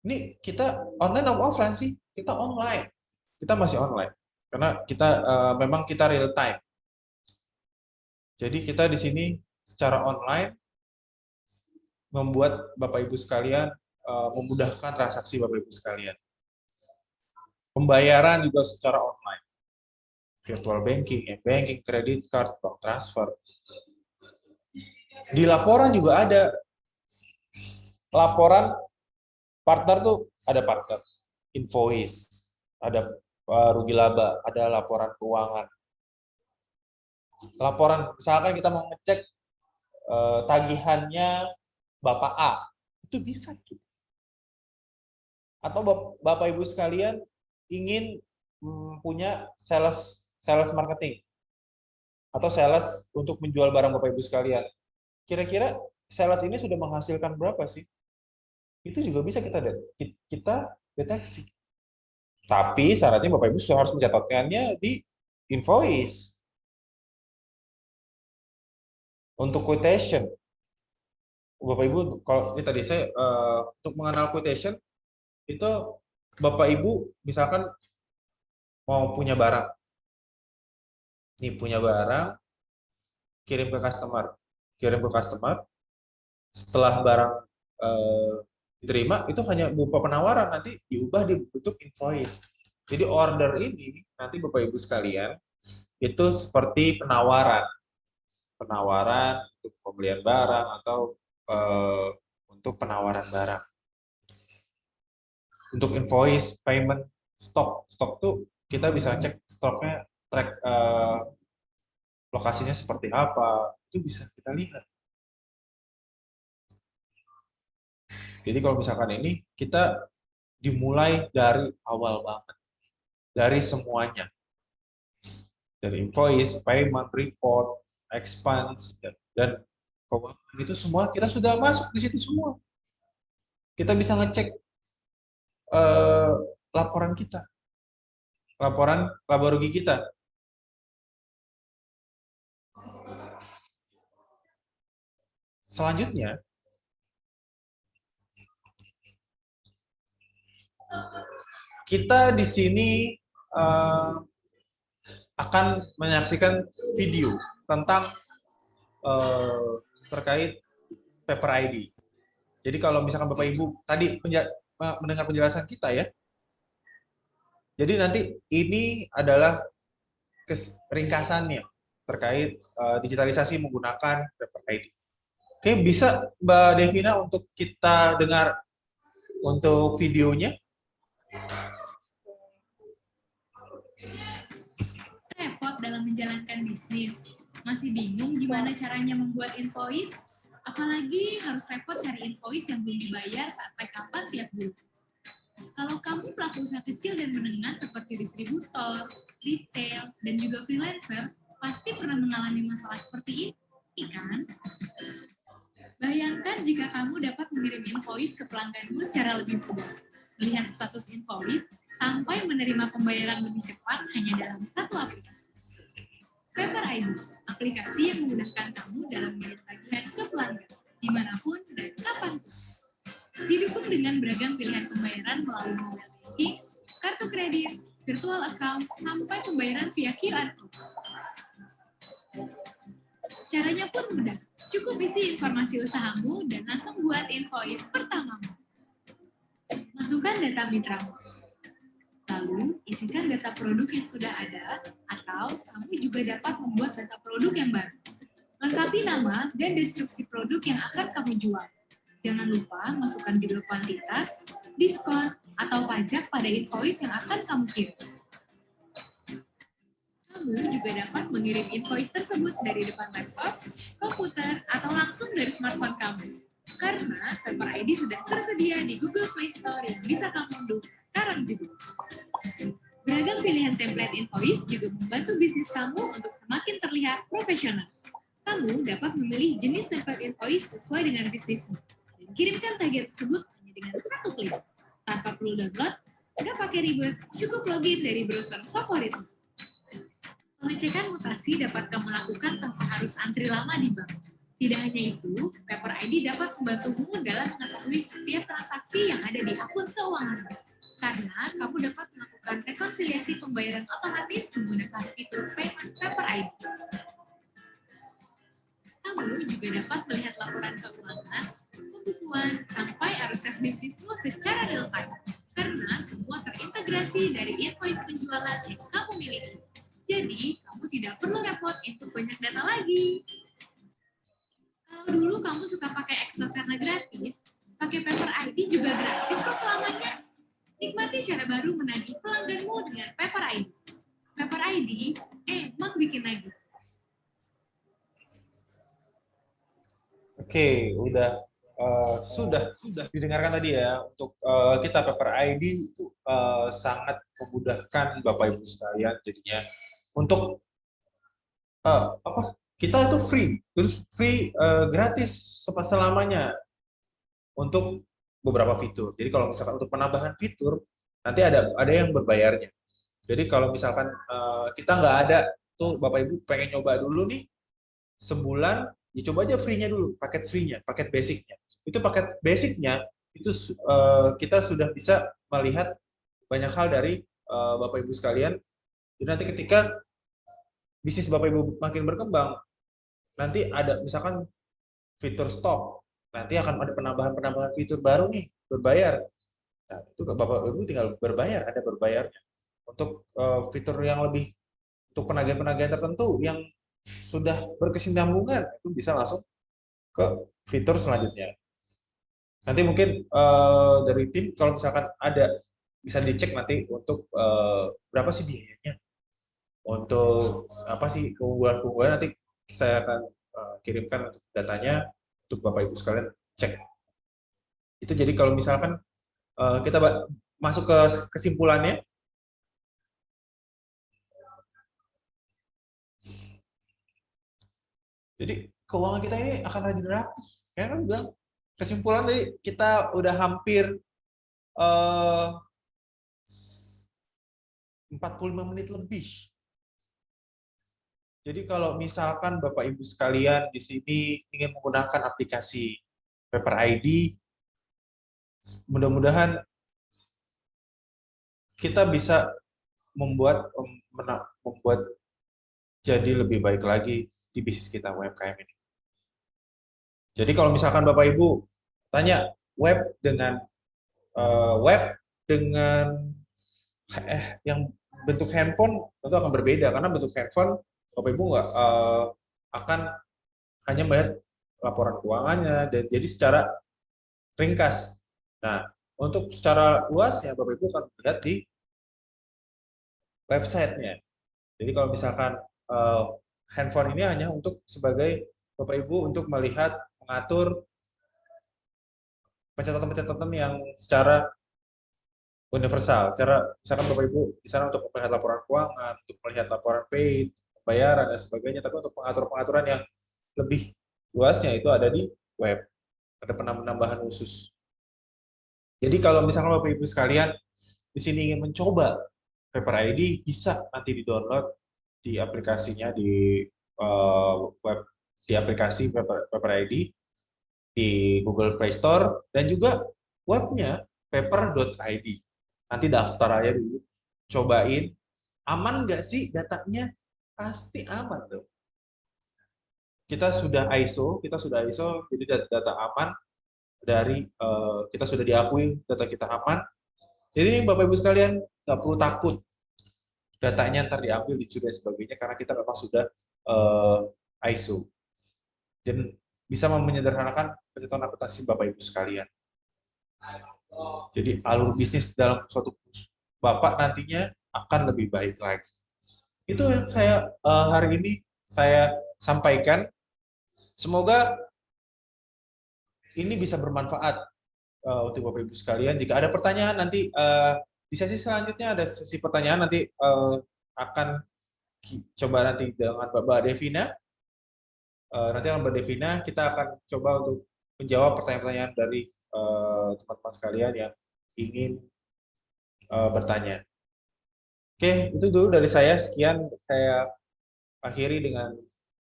ini kita online atau offline sih? Kita online. Kita masih online. Karena kita memang kita real time. Jadi kita di sini secara online membuat Bapak Ibu sekalian memudahkan transaksi Bapak Ibu sekalian. Pembayaran juga secara online. Virtual banking, e-banking, credit card, bank transfer. Di laporan juga ada laporan partner tuh ada partner, invoice, ada rugi laba, ada laporan keuangan. Laporan, misalkan kita mau ngecek tagihannya Bapak A, itu bisa. Atau Bapak Ibu sekalian ingin punya sales marketing atau sales untuk menjual barang Bapak Ibu sekalian. Kira-kira sales ini sudah menghasilkan berapa sih? Itu juga bisa kita deteksi. Tapi syaratnya Bapak Ibu harus mencatatkannya di invoice. Untuk quotation, Bapak Ibu, kalau ini tadi saya untuk mengenal quotation itu Bapak Ibu misalkan mau punya barang, nih punya barang, kirim ke customer, setelah barang diterima itu hanya berupa penawaran, nanti diubah di bentuk invoice. Jadi order ini nanti Bapak Ibu sekalian itu seperti penawaran untuk pembelian barang atau untuk penawaran barang. Untuk invoice, payment, stok tuh kita bisa cek stoknya, track lokasinya seperti apa, itu bisa kita lihat. Jadi kalau misalkan ini kita dimulai dari awal banget, dari semuanya, dari invoice, payment, report, expense, dan keuangan, itu semua kita sudah masuk di situ semua. Kita bisa ngecek laporan kita, laporan laba rugi kita. Selanjutnya, kita di sini akan menyaksikan video tentang terkait paper ID. Jadi kalau misalkan Bapak Ibu tadi mendengar penjelasan kita ya, jadi nanti ini adalah ringkasannya terkait digitalisasi menggunakan paper ID. Oke, bisa Mbak Devina untuk kita dengar untuk videonya? Repot dalam menjalankan bisnis. Masih bingung gimana caranya membuat invoice? Apalagi harus repot cari invoice yang belum dibayar saat rekapan tiap bulan. Kalau kamu pelaku usaha kecil dan menengah seperti distributor, retail, dan juga freelancer, pasti pernah mengalami masalah seperti ini, kan? Bayangkan jika kamu dapat mengirim invoice ke pelangganmu secara lebih mudah, melihat status invoice, sampai menerima pembayaran lebih cepat hanya dalam satu aplikasi. Paper ID, aplikasi yang memudahkan kamu dalam mengirim tagihan ke pelanggan, dimanapun dan kapanpun. Didukung dengan beragam pilihan pembayaran melalui mobile banking, kartu kredit, virtual account, sampai pembayaran via QR Code. Caranya pun mudah, cukup isi informasi usahamu dan langsung buat invoice pertamamu. Masukkan data mitramu. Lalu, isikan data produk yang sudah ada, atau kamu juga dapat membuat data produk yang baru. Lengkapi nama dan deskripsi produk yang akan kamu jual. Jangan lupa masukkan juga kuantitas, diskon, atau pajak pada invoice yang akan kamu kirim. Kamu juga dapat mengirim invoice tersebut dari depan laptop, komputer, atau langsung dari smartphone kamu. Karena Paper ID sudah tersedia di Google Play Store yang bisa kamu unduh sekarang juga. Beragam pilihan template invoice juga membantu bisnis kamu untuk semakin terlihat profesional. Kamu dapat memilih jenis template invoice sesuai dengan bisnismu. Dan kirimkan tagihan tersebut hanya dengan satu klik. Tanpa perlu download, nggak pakai ribet, cukup login dari browser favorit. Pengecekan mutasi dapat kamu lakukan tanpa harus antri lama di bank. Tidak hanya itu, Paper ID dapat membantumu dalam mengetahui setiap transaksi yang ada di akun keuanganmu. Karena kamu dapat melakukan rekonsiliasi pembayaran otomatis menggunakan fitur Payment Paper ID. Kamu juga dapat melihat laporan keuangan, pembukuan, sampai arus kas bisnismu secara real time. Karena semua terintegrasi dari invoice penjualan yang kamu miliki. Jadi, kamu tidak perlu repot input banyak data lagi. Kalau dulu kamu suka pakai Excel karena gratis, pakai Paper ID juga gratis kok selamanya. Nikmati cara baru menagih pelangganmu dengan Paper ID. Paper ID emang bikin nagih. Oke, sudah didengarkan tadi ya, untuk kita Paper ID itu sangat memudahkan Bapak Ibu sekalian jadinya untuk kita itu free gratis selamanya untuk beberapa fitur. Jadi kalau misalkan untuk penambahan fitur nanti ada yang berbayarnya. Jadi kalau misalkan kita nggak ada tuh Bapak Ibu pengen nyoba dulu nih sebulan, ya coba aja free-nya dulu, paket free-nya, paket basic-nya. Itu paket basic-nya itu kita sudah bisa melihat banyak hal dari Bapak Ibu sekalian. Jadi nanti ketika bisnis Bapak Ibu makin berkembang, nanti ada misalkan fitur stok, nanti akan ada penambahan fitur baru nih, berbayar. Nah, itu Bapak Ibu tinggal berbayar, ada berbayarnya. Untuk fitur yang lebih, untuk penagihan-penagihan tertentu yang sudah berkesinambungan, itu bisa langsung ke fitur selanjutnya. Nanti mungkin dari tim kalau misalkan ada bisa dicek nanti untuk berapa sih biayanya untuk apa sih keunggulan-keunggulan, nanti saya akan kirimkan untuk datanya untuk Bapak Ibu sekalian cek. Itu jadi kalau misalkan kita masuk ke kesimpulannya. Jadi keuangan kita ini akan rajin rapi. Ya kan bilang kesimpulan dari kita udah hampir 45 menit lebih. Jadi kalau misalkan Bapak Ibu sekalian di sini ingin menggunakan aplikasi Paper ID, mudah-mudahan kita bisa membuat jadi lebih baik lagi di bisnis kita UMKM ini. Jadi kalau misalkan Bapak Ibu tanya web dengan yang bentuk handphone tentu akan berbeda, karena bentuk handphone Bapak Ibu nggak akan hanya melihat laporan keuangannya dan jadi secara ringkas. Nah, untuk secara luas ya Bapak Ibu akan melihat di websitenya. Jadi kalau misalkan handphone ini hanya untuk sebagai Bapak Ibu untuk melihat, mengatur pencatatan-pencatatan yang secara universal. Cara misalkan Bapak Ibu di sana untuk melihat laporan keuangan, untuk melihat laporan paid, pembayaran dan sebagainya, tapi untuk pengaturan-pengaturan yang lebih luasnya itu ada di web. Ada penambahan khusus. Jadi kalau misalkan Bapak Ibu sekalian di sini ingin mencoba Paper ID, bisa nanti di-download di aplikasinya di web, di aplikasi Paper ID di Google Play Store, dan juga webnya paper.id. Nanti daftar aja dulu, cobain, aman nggak sih datanya? Pasti aman dong. Kita sudah ISO, jadi data aman dari kita sudah diakui data kita aman. Jadi Bapak Ibu sekalian nggak perlu takut datanya ntar diambil, dicuri dan sebagainya, karena kita memang sudah ISO. Dan bisa menyederhanakan pencatatan akuntansi Bapak Ibu sekalian. Jadi alur bisnis dalam suatu Bapak nantinya akan lebih baik lagi. Itu yang saya hari ini saya sampaikan. Semoga ini bisa bermanfaat untuk Bapak Ibu sekalian. Jika ada pertanyaan nanti di sesi selanjutnya ada sesi pertanyaan, nanti akan coba nanti dengan Mbak Devina. Nanti dengan Mbak Devina kita akan coba untuk menjawab pertanyaan-pertanyaan dari teman-teman sekalian yang ingin bertanya. Oke, itu dulu dari saya. Sekian, saya akhiri dengan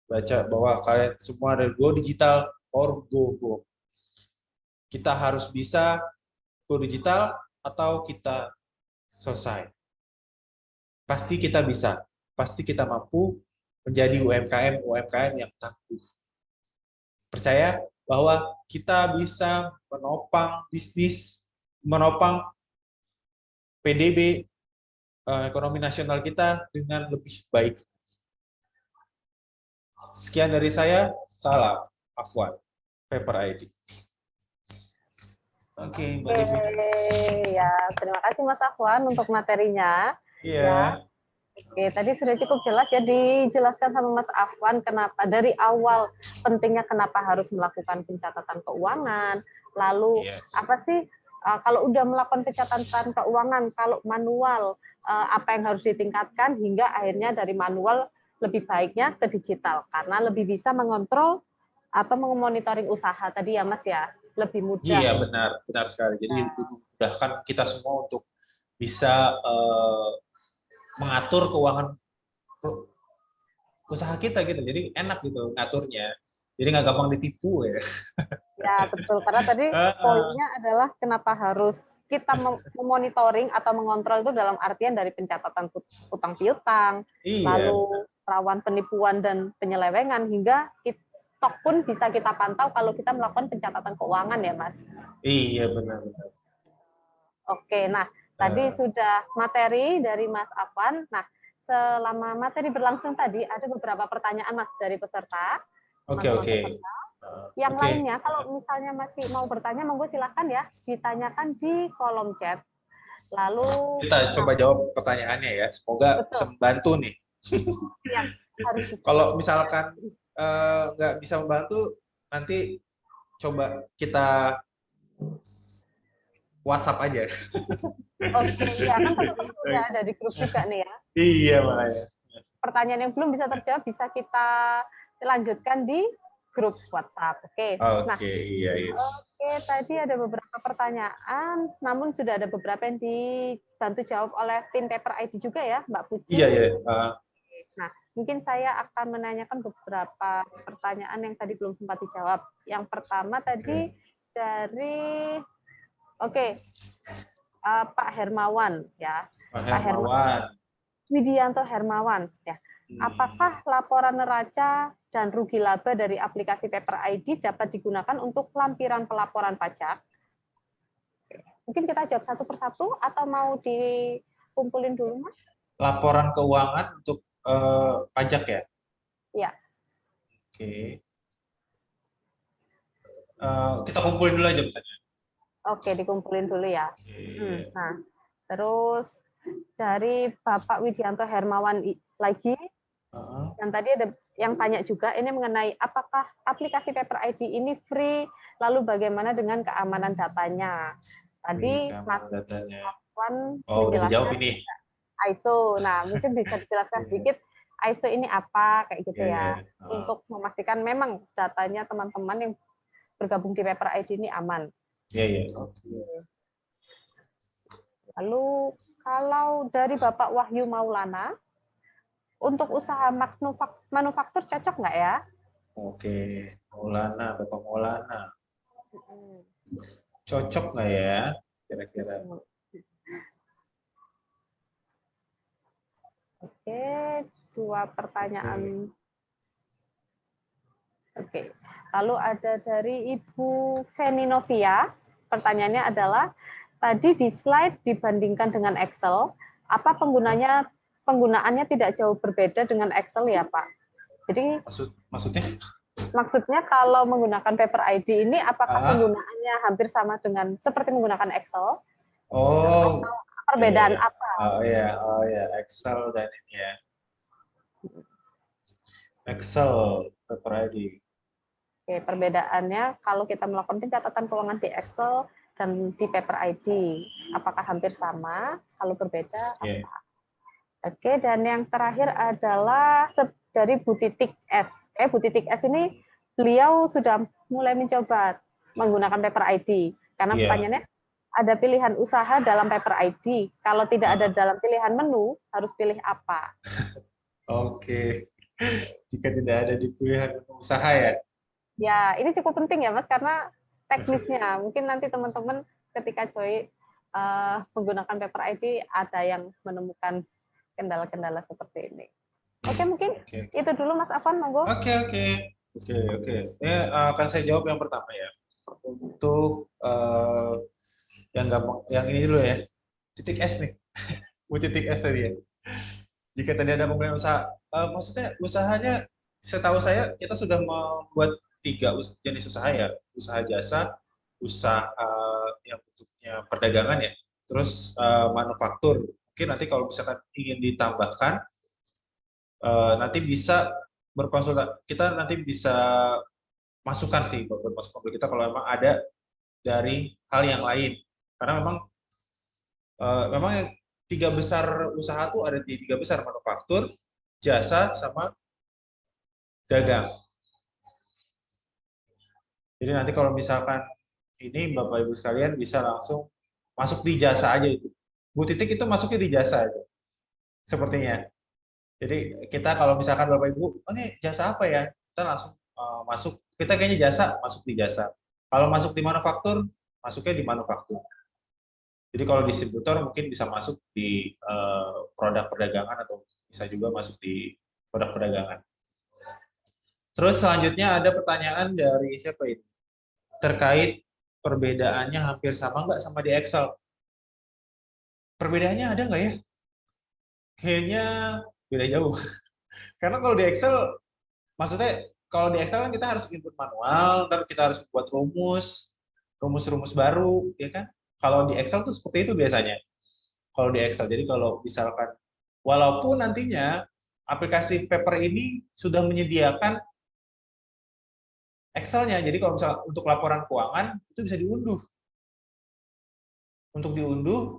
baca bahwa kalian semua ada go digital or go. Kita harus bisa go digital atau kita selesai. Pasti kita bisa, pasti kita mampu menjadi UMKM yang tangguh. Percaya bahwa kita bisa menopang bisnis, menopang PDB ekonomi nasional kita dengan lebih baik. Sekian dari saya, salam Afwan, Paper ID. Oke, Mbak Devina. Ya, terima kasih Mas Afwan untuk materinya. Iya. Ya. Oke, tadi sudah cukup jelas ya dijelaskan sama Mas Afwan kenapa dari awal pentingnya kenapa harus melakukan pencatatan keuangan, lalu apa sih kalau udah melakukan pencatatan keuangan, kalau manual apa yang harus ditingkatkan hingga akhirnya dari manual lebih baiknya ke digital karena lebih bisa mengontrol atau memonitoring usaha tadi ya Mas ya, lebih mudah. Iya, benar sekali. Jadi memudahkan kita semua untuk bisa mengatur keuangan usaha kita gitu, jadi enak gitu ngaturnya, jadi nggak gampang ditipu ya. Ya betul, karena tadi poinnya adalah kenapa harus kita memonitoring atau mengontrol itu dalam artian dari pencatatan utang piutang, lalu rawan penipuan dan penyelewengan hingga stok pun bisa kita pantau kalau kita melakukan pencatatan keuangan ya Mas. Iya benar. Oke, nah tadi sudah materi dari Mas Afwan. Nah, selama materi berlangsung tadi ada beberapa pertanyaan Mas dari peserta. Oke. Yang Oke. lainnya, kalau misalnya masih mau bertanya, monggo silahkan ya, ditanyakan di kolom chat. Lalu Kita coba jawab pertanyaannya ya. Semoga betul, bisa membantu nih. ya harus bisa. Kalau misalkan nggak bisa membantu, nanti coba kita WhatsApp aja. Oke, ya kan teman-teman udah ada di grup juga nih ya. Iya, makanya. Pertanyaan yang belum bisa terjawab bisa kita lanjutkan di grup WhatsApp. Oke. Nah, Oke, iya, iya. oke, tadi ada beberapa pertanyaan, namun sudah ada beberapa yang dibantu jawab oleh tim Paper ID juga ya, Mbak Puji. Iya, iya. Nah, mungkin saya akan menanyakan beberapa pertanyaan yang tadi belum sempat dijawab. Yang pertama tadi dari, Pak Hermawan ya. Pak Hermawan. Widianto Hermawan ya. Apakah laporan neraca dan rugi laba dari aplikasi Paper ID dapat digunakan untuk lampiran pelaporan pajak? Mungkin kita jawab satu persatu atau mau dikumpulin dulu, Mas? Laporan keuangan untuk pajak ya? Iya. Oke. Kita kumpulin dulu aja pertanyaan. Oke, dikumpulin dulu ya. Nah, terus dari Bapak Widianto Hermawan lagi, yang tadi ada yang tanya juga ini mengenai apakah aplikasi Paper ID ini free, lalu bagaimana dengan keamanan datanya. Tadi Mas Afwan menjelaskan ini ISO. Nah, mungkin bisa dijelaskan sedikit ISO ini apa kayak gitu ya. Untuk memastikan memang datanya teman-teman yang bergabung di Paper ID ini aman. Iya. Lalu kalau dari Bapak Wahyu Maulana, untuk usaha manufaktur cocok nggak ya? Oke, Maulana, Bapak Maulana. Cocok nggak ya, kira-kira? Oke, dua pertanyaan. Oke, lalu ada dari Ibu Feni Novia. Pertanyaannya adalah, tadi di slide dibandingkan dengan Excel, apa penggunaannya tidak jauh berbeda dengan Excel ya, Pak? Jadi maksudnya? Maksudnya kalau menggunakan Paper ID ini apakah penggunaannya hampir sama dengan seperti menggunakan Excel? Oh, atau perbedaan apa? Oh ya, Excel dan ini ya. Excel, Paper ID. Oke, perbedaannya kalau kita melakukan pencatatan keuangan di Excel dan di Paper ID, apakah hampir sama? Kalau berbeda, apa? Oke, dan yang terakhir adalah dari Bu Titik S. Bu Titik S ini beliau sudah mulai mencoba menggunakan Paper ID. Karena pertanyaannya, ada pilihan usaha dalam Paper ID. Kalau tidak ada dalam pilihan menu, harus pilih apa? Oke. Jika tidak ada di pilihan menu usaha ya? Ya, ini cukup penting ya, Mas, karena teknisnya. Mungkin nanti teman-teman ketika menggunakan Paper ID ada yang menemukan kendala-kendala seperti ini. Oke, mungkin itu dulu Mas Afwan, monggo. Oke. Ya, akan saya jawab yang pertama ya. Untuk yang gampang, yang ini dulu ya. Titik S nih. Bu Titik S tadi ya. Jika tadi ada pembelian usaha, maksudnya usahanya, setahu saya kita sudah membuat 3 jenis usaha ya. Usaha jasa, usaha yang bentuknya perdagangan ya, terus manufaktur. Mungkin nanti kalau misalkan ingin ditambahkan, nanti bisa berkonsultasi, kita nanti bisa masukkan sih masuk kita kalau memang ada dari hal yang lain, karena memang yang 3 besar usaha tuh ada di 3 besar, manufaktur, jasa, sama dagang. Jadi nanti kalau misalkan ini Bapak Ibu sekalian bisa langsung masuk di jasa aja itu. Bu Titik itu masuknya di jasa aja, sepertinya. Jadi kita kalau misalkan Bapak Ibu, oh ini jasa apa ya? Kita langsung masuk, kita kayaknya jasa, masuk di jasa. Kalau masuk di manufaktur, masuknya di manufaktur. Jadi kalau distributor mungkin bisa masuk di produk perdagangan atau bisa juga masuk di produk perdagangan. Terus selanjutnya ada pertanyaan dari siapa ini? Terkait perbedaannya hampir sama nggak sama di Excel? Perbedaannya ada nggak ya? Kayaknya beda jauh. Karena kalau di Excel, maksudnya kalau di Excel kan kita harus input manual, ntar kita harus buat rumus baru, ya kan? Kalau di Excel tuh seperti itu biasanya. Kalau di Excel, jadi kalau misalkan, walaupun nantinya aplikasi Paper ini sudah menyediakan Excel-nya, jadi kalau misalnya untuk laporan keuangan itu bisa diunduh,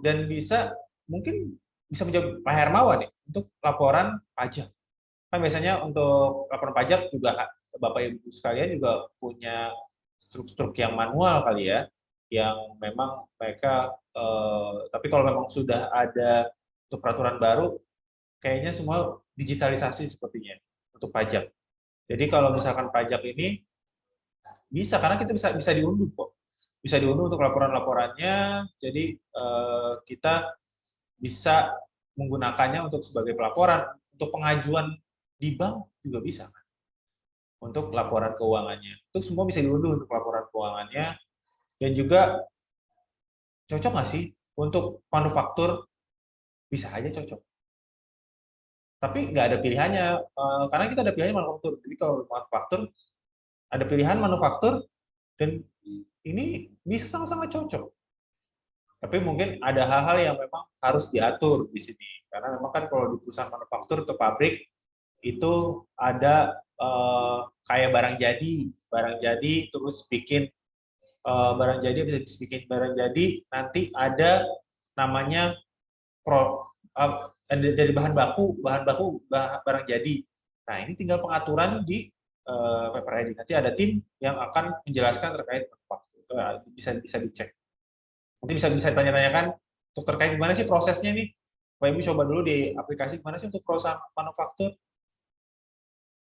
dan bisa mungkin bisa menjawab Pak Hermawan ya, untuk laporan pajak. Kan biasanya untuk laporan pajak juga Bapak Ibu sekalian juga punya struktur yang manual kali ya, yang memang mereka tapi kalau memang sudah ada untuk peraturan baru, kayaknya semua digitalisasi sepertinya untuk pajak. Jadi kalau misalkan pajak ini bisa, karena kita bisa diunduh kok, bisa diunduh untuk laporan-laporannya. Jadi kita bisa menggunakannya untuk sebagai pelaporan, untuk pengajuan di bank juga bisa kan, untuk laporan keuangannya. Itu semua bisa diunduh untuk laporan keuangannya. Dan juga cocok nggak sih untuk manufaktur? Bisa aja cocok. Tapi nggak ada pilihannya, karena kita ada pilihan manufaktur. Jadi kalau manufaktur, ada pilihan manufaktur, dan ini bisa sama-sama cocok. Tapi mungkin ada hal-hal yang memang harus diatur di sini. Karena memang kan kalau di perusahaan manufaktur atau pabrik, itu ada kayak barang jadi, terus bikin barang jadi, bisa bikin barang jadi, nanti ada namanya dari bahan baku barang jadi. Nah, ini tinggal pengaturan di Paper ID. Nanti ada tim yang akan menjelaskan terkait manufaktur. Bisa dicek. Nanti bisa ditanya-tanyakan untuk terkait gimana sih prosesnya nih. Bapak Ibu coba dulu di aplikasi gimana sih untuk perusahaan manufaktur.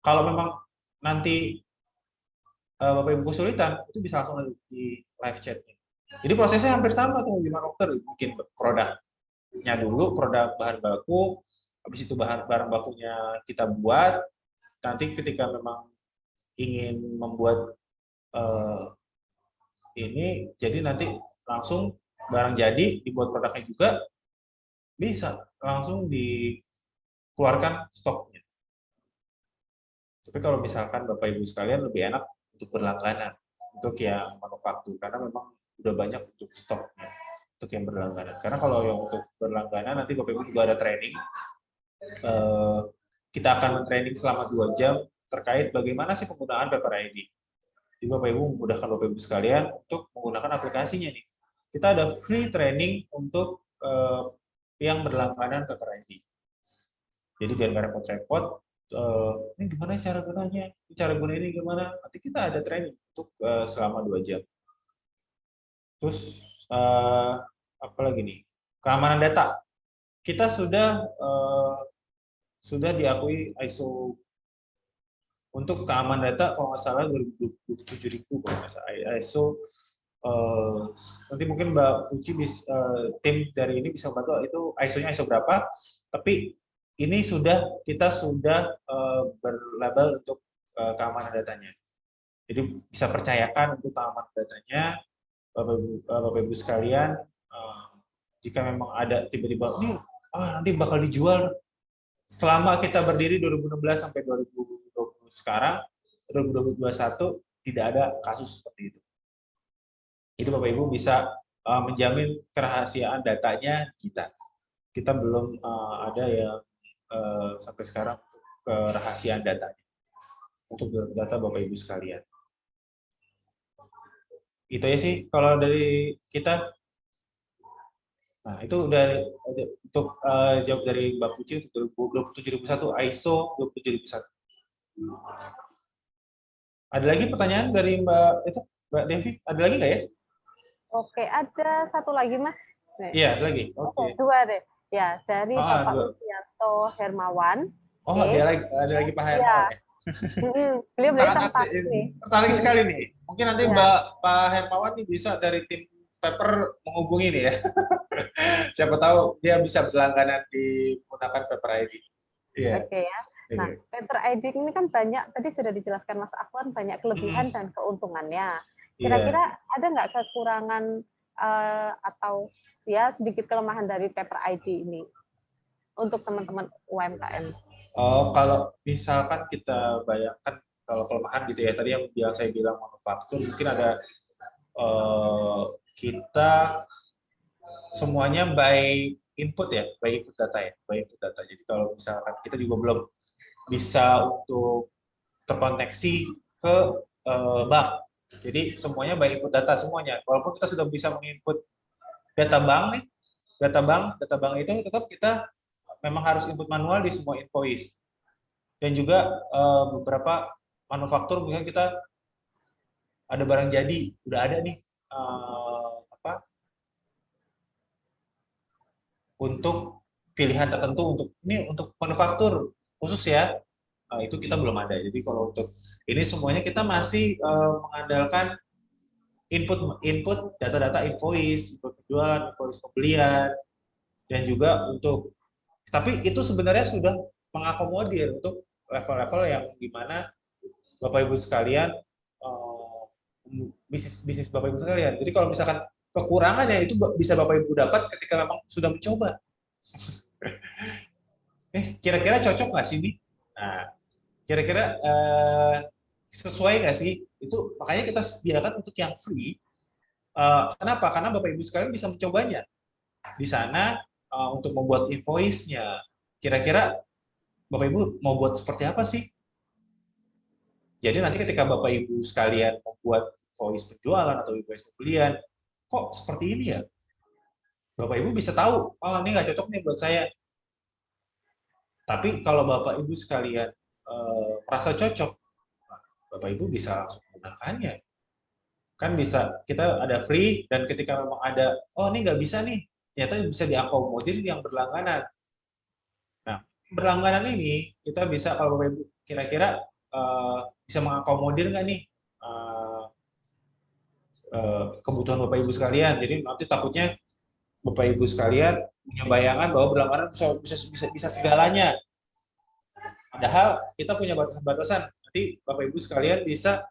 Kalau memang nanti Bapak Ibu kesulitan, itu bisa langsung di live chat-nya. Jadi prosesnya hampir sama tuh di manufaktur, bikin produknya dulu, produk bahan baku, habis itu barang bakunya kita buat, nanti ketika memang ingin membuat ini, jadi nanti langsung barang jadi, dibuat produknya juga, bisa langsung dikeluarkan stoknya. Tapi kalau misalkan Bapak Ibu sekalian lebih enak untuk berlangganan, untuk yang manufaktur, karena memang udah banyak untuk stoknya, untuk yang berlangganan. Karena kalau yang untuk berlangganan, nanti Bapak Ibu juga ada training. Kita akan men-training selama 2 jam terkait bagaimana sih penggunaan Paper ID. Jadi Bapak Ibu memudahkan Bapak Ibu sekalian untuk menggunakan aplikasinya nih. Kita ada free training untuk yang berlangganan Paper ID. Jadi biar nggak repot-repot, ini gimana cara gunanya, cara guna ini gimana, nanti kita ada training untuk selama 2 jam. Terus apa lagi nih, keamanan data, kita sudah diakui ISO untuk keamanan data, kalau nggak salah 2027.000 kalau nggak salah ISO. Nanti mungkin Mbak Puci tim dari ini bisa bantu itu ISO-nya ISO berapa, tapi ini kita sudah berlabel untuk keamanan datanya. Jadi bisa percayakan untuk keamanan datanya, Bapak Ibu sekalian. Jika memang ada tiba-tiba ini nanti bakal dijual, selama kita berdiri 2016 sampai 2020 sekarang, 2021 tidak ada kasus seperti itu. Jadi Bapak Ibu bisa menjamin kerahasiaan datanya kita. Kita belum ada yang sampai sekarang kerahasiaan datanya untuk data Bapak Ibu sekalian. Itu ya sih kalau dari kita. Nah, itu udah untuk jawab dari Mbak Puci untuk 27001 ISO 27001. Ada lagi pertanyaan dari Mbak Devi? Ada lagi nggak ya? Oke, ada satu lagi Mas. Iya, ada lagi. Oke. Dua deh. Ya, dari Bapak Lucianto Hermawan. Oh, ada lagi Pak Hermawan ya? Beliau tertarik sekali nih. Mungkin nanti Pak Hermawan nih bisa dari tim Paper menghubungi nih ya. Siapa tahu dia bisa berlangganan menggunakan Paper ID. Yeah. Oke ya. Nah, Paper ID ini kan banyak, tadi sudah dijelaskan Mas Afwan, banyak kelebihan dan keuntungannya. Kira-kira ada nggak kekurangan atau ya sedikit kelemahan dari Paper ID ini untuk teman-teman UMKM? Oh, kalau misalkan kita bayangkan kalau kelemahan gitu ya. Tadi yang saya bilang manufaktur mungkin ada kita semuanya by input ya, by input data ya, by input data. Jadi kalau misalkan kita juga belum bisa untuk terkoneksi ke bank. Jadi semuanya by input data semuanya. Walaupun kita sudah bisa menginput data bank nih, data bank itu tetap kita memang harus input manual di semua invoice. Dan juga beberapa manufaktur misalnya kita ada barang jadi, udah ada nih untuk pilihan tertentu untuk manufaktur khusus ya, itu kita belum ada. Jadi kalau untuk ini semuanya kita masih mengandalkan input data-data invoice, input penjualan, invoice pembelian, dan juga untuk, tapi itu sebenarnya sudah mengakomodir untuk level-level yang dimana Bapak Ibu sekalian, bisnis Bapak Ibu sekalian. Jadi kalau misalkan kekurangannya itu bisa Bapak Ibu dapat ketika memang sudah mencoba. Kira-kira cocok nggak sih ini? Nah, kira-kira sesuai nggak sih? Itu makanya kita sediakan untuk yang free. Kenapa? Karena Bapak Ibu sekalian bisa mencobanya di sana untuk membuat invoice-nya. Kira-kira Bapak Ibu mau buat seperti apa sih? Jadi nanti ketika Bapak Ibu sekalian membuat invoice penjualan atau invoice pembelian, kok seperti ini ya? Bapak Ibu bisa tahu, oh ini nggak cocok nih buat saya. Tapi kalau Bapak Ibu sekalian merasa cocok, Bapak Ibu bisa langsung menggunakannya. Kan bisa, kita ada free, dan ketika memang ada, oh ini nggak bisa nih, ternyata bisa diakomodir yang berlangganan. Nah, berlangganan ini, kita bisa, kalau Bapak Ibu kira-kira bisa mengakomodir nggak nih kebutuhan Bapak Ibu sekalian. Jadi nanti takutnya Bapak Ibu sekalian punya bayangan bahwa berlangganan bisa segalanya. Padahal kita punya batasan-batasan. Nanti Bapak Ibu sekalian bisa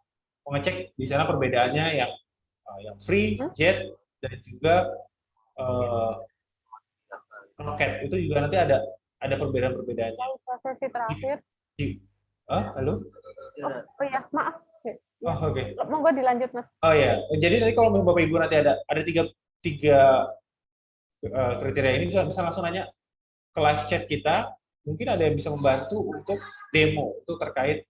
mengecek di sana perbedaannya yang free, jet, dan juga roket. Itu juga nanti ada perbedaan-perbedaannya. Sesi terakhir. Halo? Oh ya, maaf. Oh, oke. Monggo dilanjut, Mas. Oh ya, jadi nanti kalau Bapak Ibu nanti ada tiga kriteria ini, bisa langsung nanya ke live chat kita. Mungkin ada yang bisa membantu untuk demo itu terkait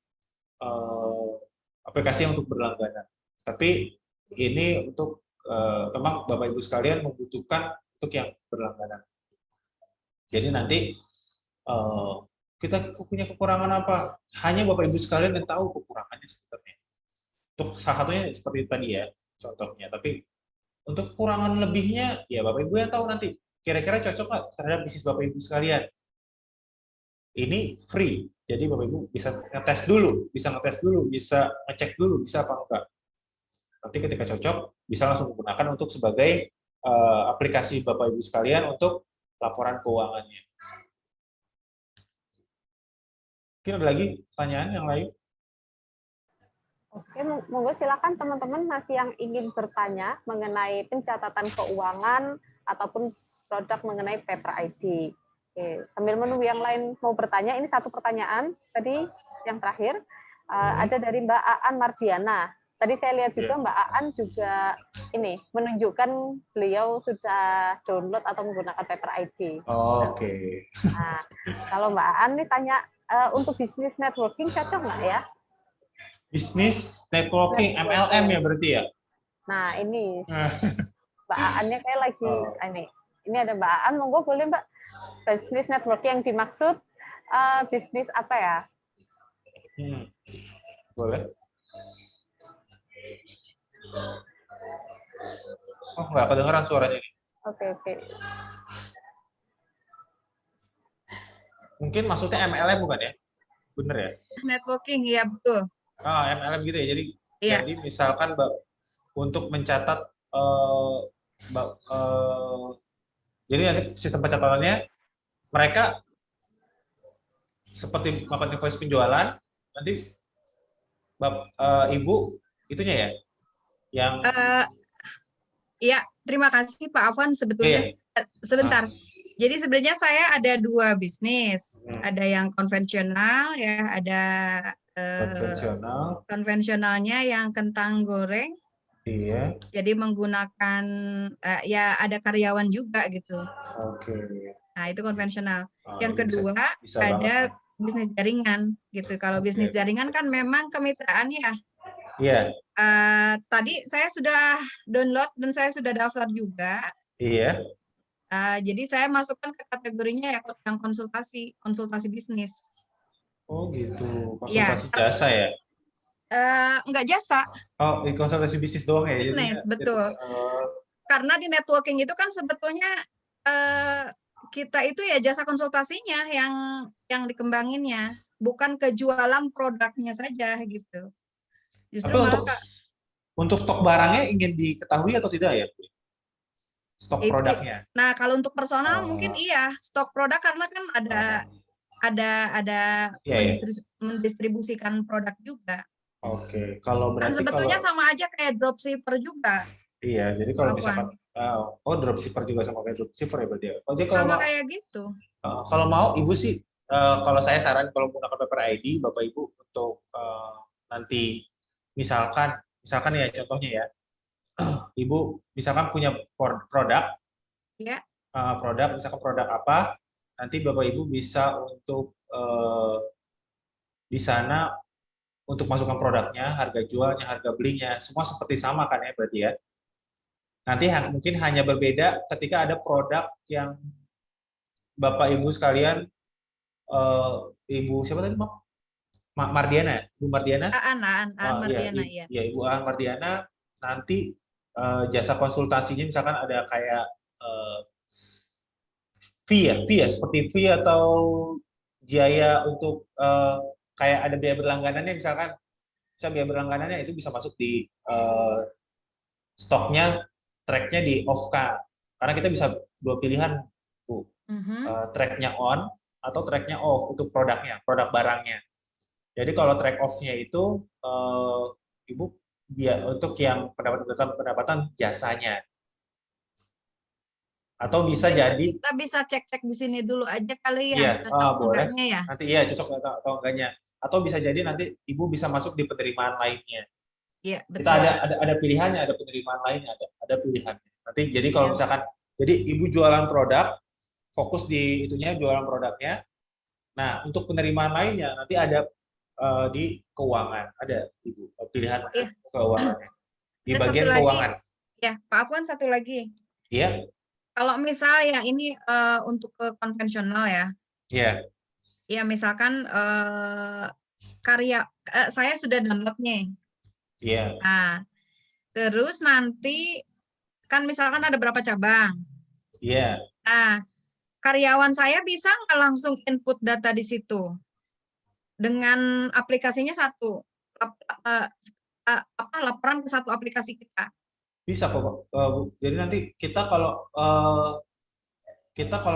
aplikasi yang untuk berlangganan. Tapi ini untuk memang Bapak Ibu sekalian membutuhkan untuk yang berlangganan. Jadi nanti kita punya kekurangan apa? Hanya Bapak Ibu sekalian yang tahu kekurangannya sebenarnya. Untuk salah satunya seperti tadi ya, contohnya. Tapi untuk kekurangan lebihnya, ya Bapak Ibu yang tahu nanti. Kira-kira cocok nggak terhadap bisnis Bapak Ibu sekalian? Ini free, jadi Bapak Ibu bisa ngetes dulu, bisa ngecek dulu, bisa apa enggak. Nanti ketika cocok, bisa langsung menggunakan untuk sebagai aplikasi Bapak Ibu sekalian untuk laporan keuangannya. Mungkin ada lagi pertanyaan yang lain? Oke, monggo silakan teman-teman masih yang ingin bertanya mengenai pencatatan keuangan ataupun produk mengenai Paper ID. Oke, sambil menunggu yang lain mau bertanya, ini satu pertanyaan tadi yang terakhir ada dari Mbak Aan Mardiana. Tadi saya lihat juga Mbak Aan juga ini menunjukkan beliau sudah download atau menggunakan Paper ID. Oke. Nah, kalau Mbak Aan nih tanya untuk bisnis networking cocok nggak ya? Bisnis networking, MLM ya berarti ya? Nah ini Mbak Aan-nya kayak lagi ini ada Mbak Aan, monggo boleh Mbak, bisnis networking yang dimaksud bisnis apa ya? Boleh. Oh nggak kedengeran suaranya ini. Oke. Mungkin maksudnya MLM bukan ya? Bener ya? Networking, ya betul. MLM gitu ya. Jadi misalkan untuk mencatat jadi nanti sistem pencatatannya mereka seperti melakukan invoice penjualan, nanti Ibu itunya ya yang ya, terima kasih Pak Afwan sebetulnya. Sebentar. Jadi sebenarnya saya ada dua bisnis, ada yang konvensional ya, ada Konvensional. konvensionalnya yang kentang goreng, Iya. jadi menggunakan ya ada karyawan juga gitu. Oke. Nah, itu konvensional. Yang Ini kedua bisa banget ada nih. bisnis jaringan gitu. Kalau Oke. bisnis jaringan kan memang kemitraan ya. Iya. Tadi saya sudah download dan saya sudah daftar juga. Iya. Jadi saya masukkan ke kategorinya ya yang konsultasi bisnis. Oh gitu. Ya, Konsultasi jasa ya? enggak jasa, Oh, konsultasi bisnis doang ya? bisnis, Jadinya, betul. Karena di networking itu kan sebetulnya kita itu ya jasa konsultasinya yang dikembanginnya, bukan kejualan produknya saja gitu. Justru tapi malah untuk stok barangnya ingin diketahui atau tidak ya? Stok produknya. Nah, kalau untuk personal mungkin iya, stok produk karena kan ada mendistribusikan produk juga. Oke, kalau berarti sebetulnya sama aja kayak dropshipper juga. Iya, jadi kalau misalkan dropshipper juga sama kayak dropshipper ya berarti ya. Sama kayak gitu. Kalau mau Ibu sih, kalau saya saran kalau menggunakan paper ID, Bapak Ibu untuk nanti misalkan ya contohnya ya, Ibu misalkan punya produk, ya. Misalkan produk apa, nanti Bapak Ibu bisa untuk di sana untuk masukkan produknya, harga jualnya, harga belinya, semua seperti sama kan ya berarti ya. Nanti mungkin hanya berbeda ketika ada produk yang Bapak Ibu sekalian, Ibu siapa tadi Mak? Mardiana, Ibu Mardiana? Mardiana, ya. Ya, Ibu Aan Mardiana nanti jasa konsultasinya misalkan ada kayak fee seperti fee atau biaya untuk kayak ada biaya berlangganannya misalkan, biaya berlangganannya itu bisa masuk di stoknya, tracknya di off-kan. Karena kita bisa dua pilihan, Bu. Tracknya on atau tracknya off untuk produk barangnya. Jadi kalau track off-nya itu Ibu untuk yang pendapatan jasanya. Atau bisa jadi kita bisa cek-cek di sini dulu aja kali iya, ya. boleh. Ya? Nanti iya cocok atau enggaknya. Atau bisa jadi nanti Ibu bisa masuk di penerimaan lainnya. Iya, betul. Kita ada pilihannya, ada penerimaan lainnya, ada pilihannya. Nanti jadi kalau misalkan jadi Ibu jualan produk, fokus di itunya jualan produknya. Nah, untuk penerimaan lainnya nanti ada di keuangan, ada Ibu pilihan keuangannya. Di bagian keuangan. Ya, Pak Afwan satu lagi. Iya. Kalau misalnya ini untuk ke konvensional ya. Iya. Ya, misalkan saya sudah download nih. Iya. Nah, terus nanti kan misalkan ada berapa cabang. Iya. Nah, karyawan saya bisa nggak langsung input data di situ dengan aplikasinya satu, laporan ke satu aplikasi kita. Bisa kok, jadi nanti kita kalau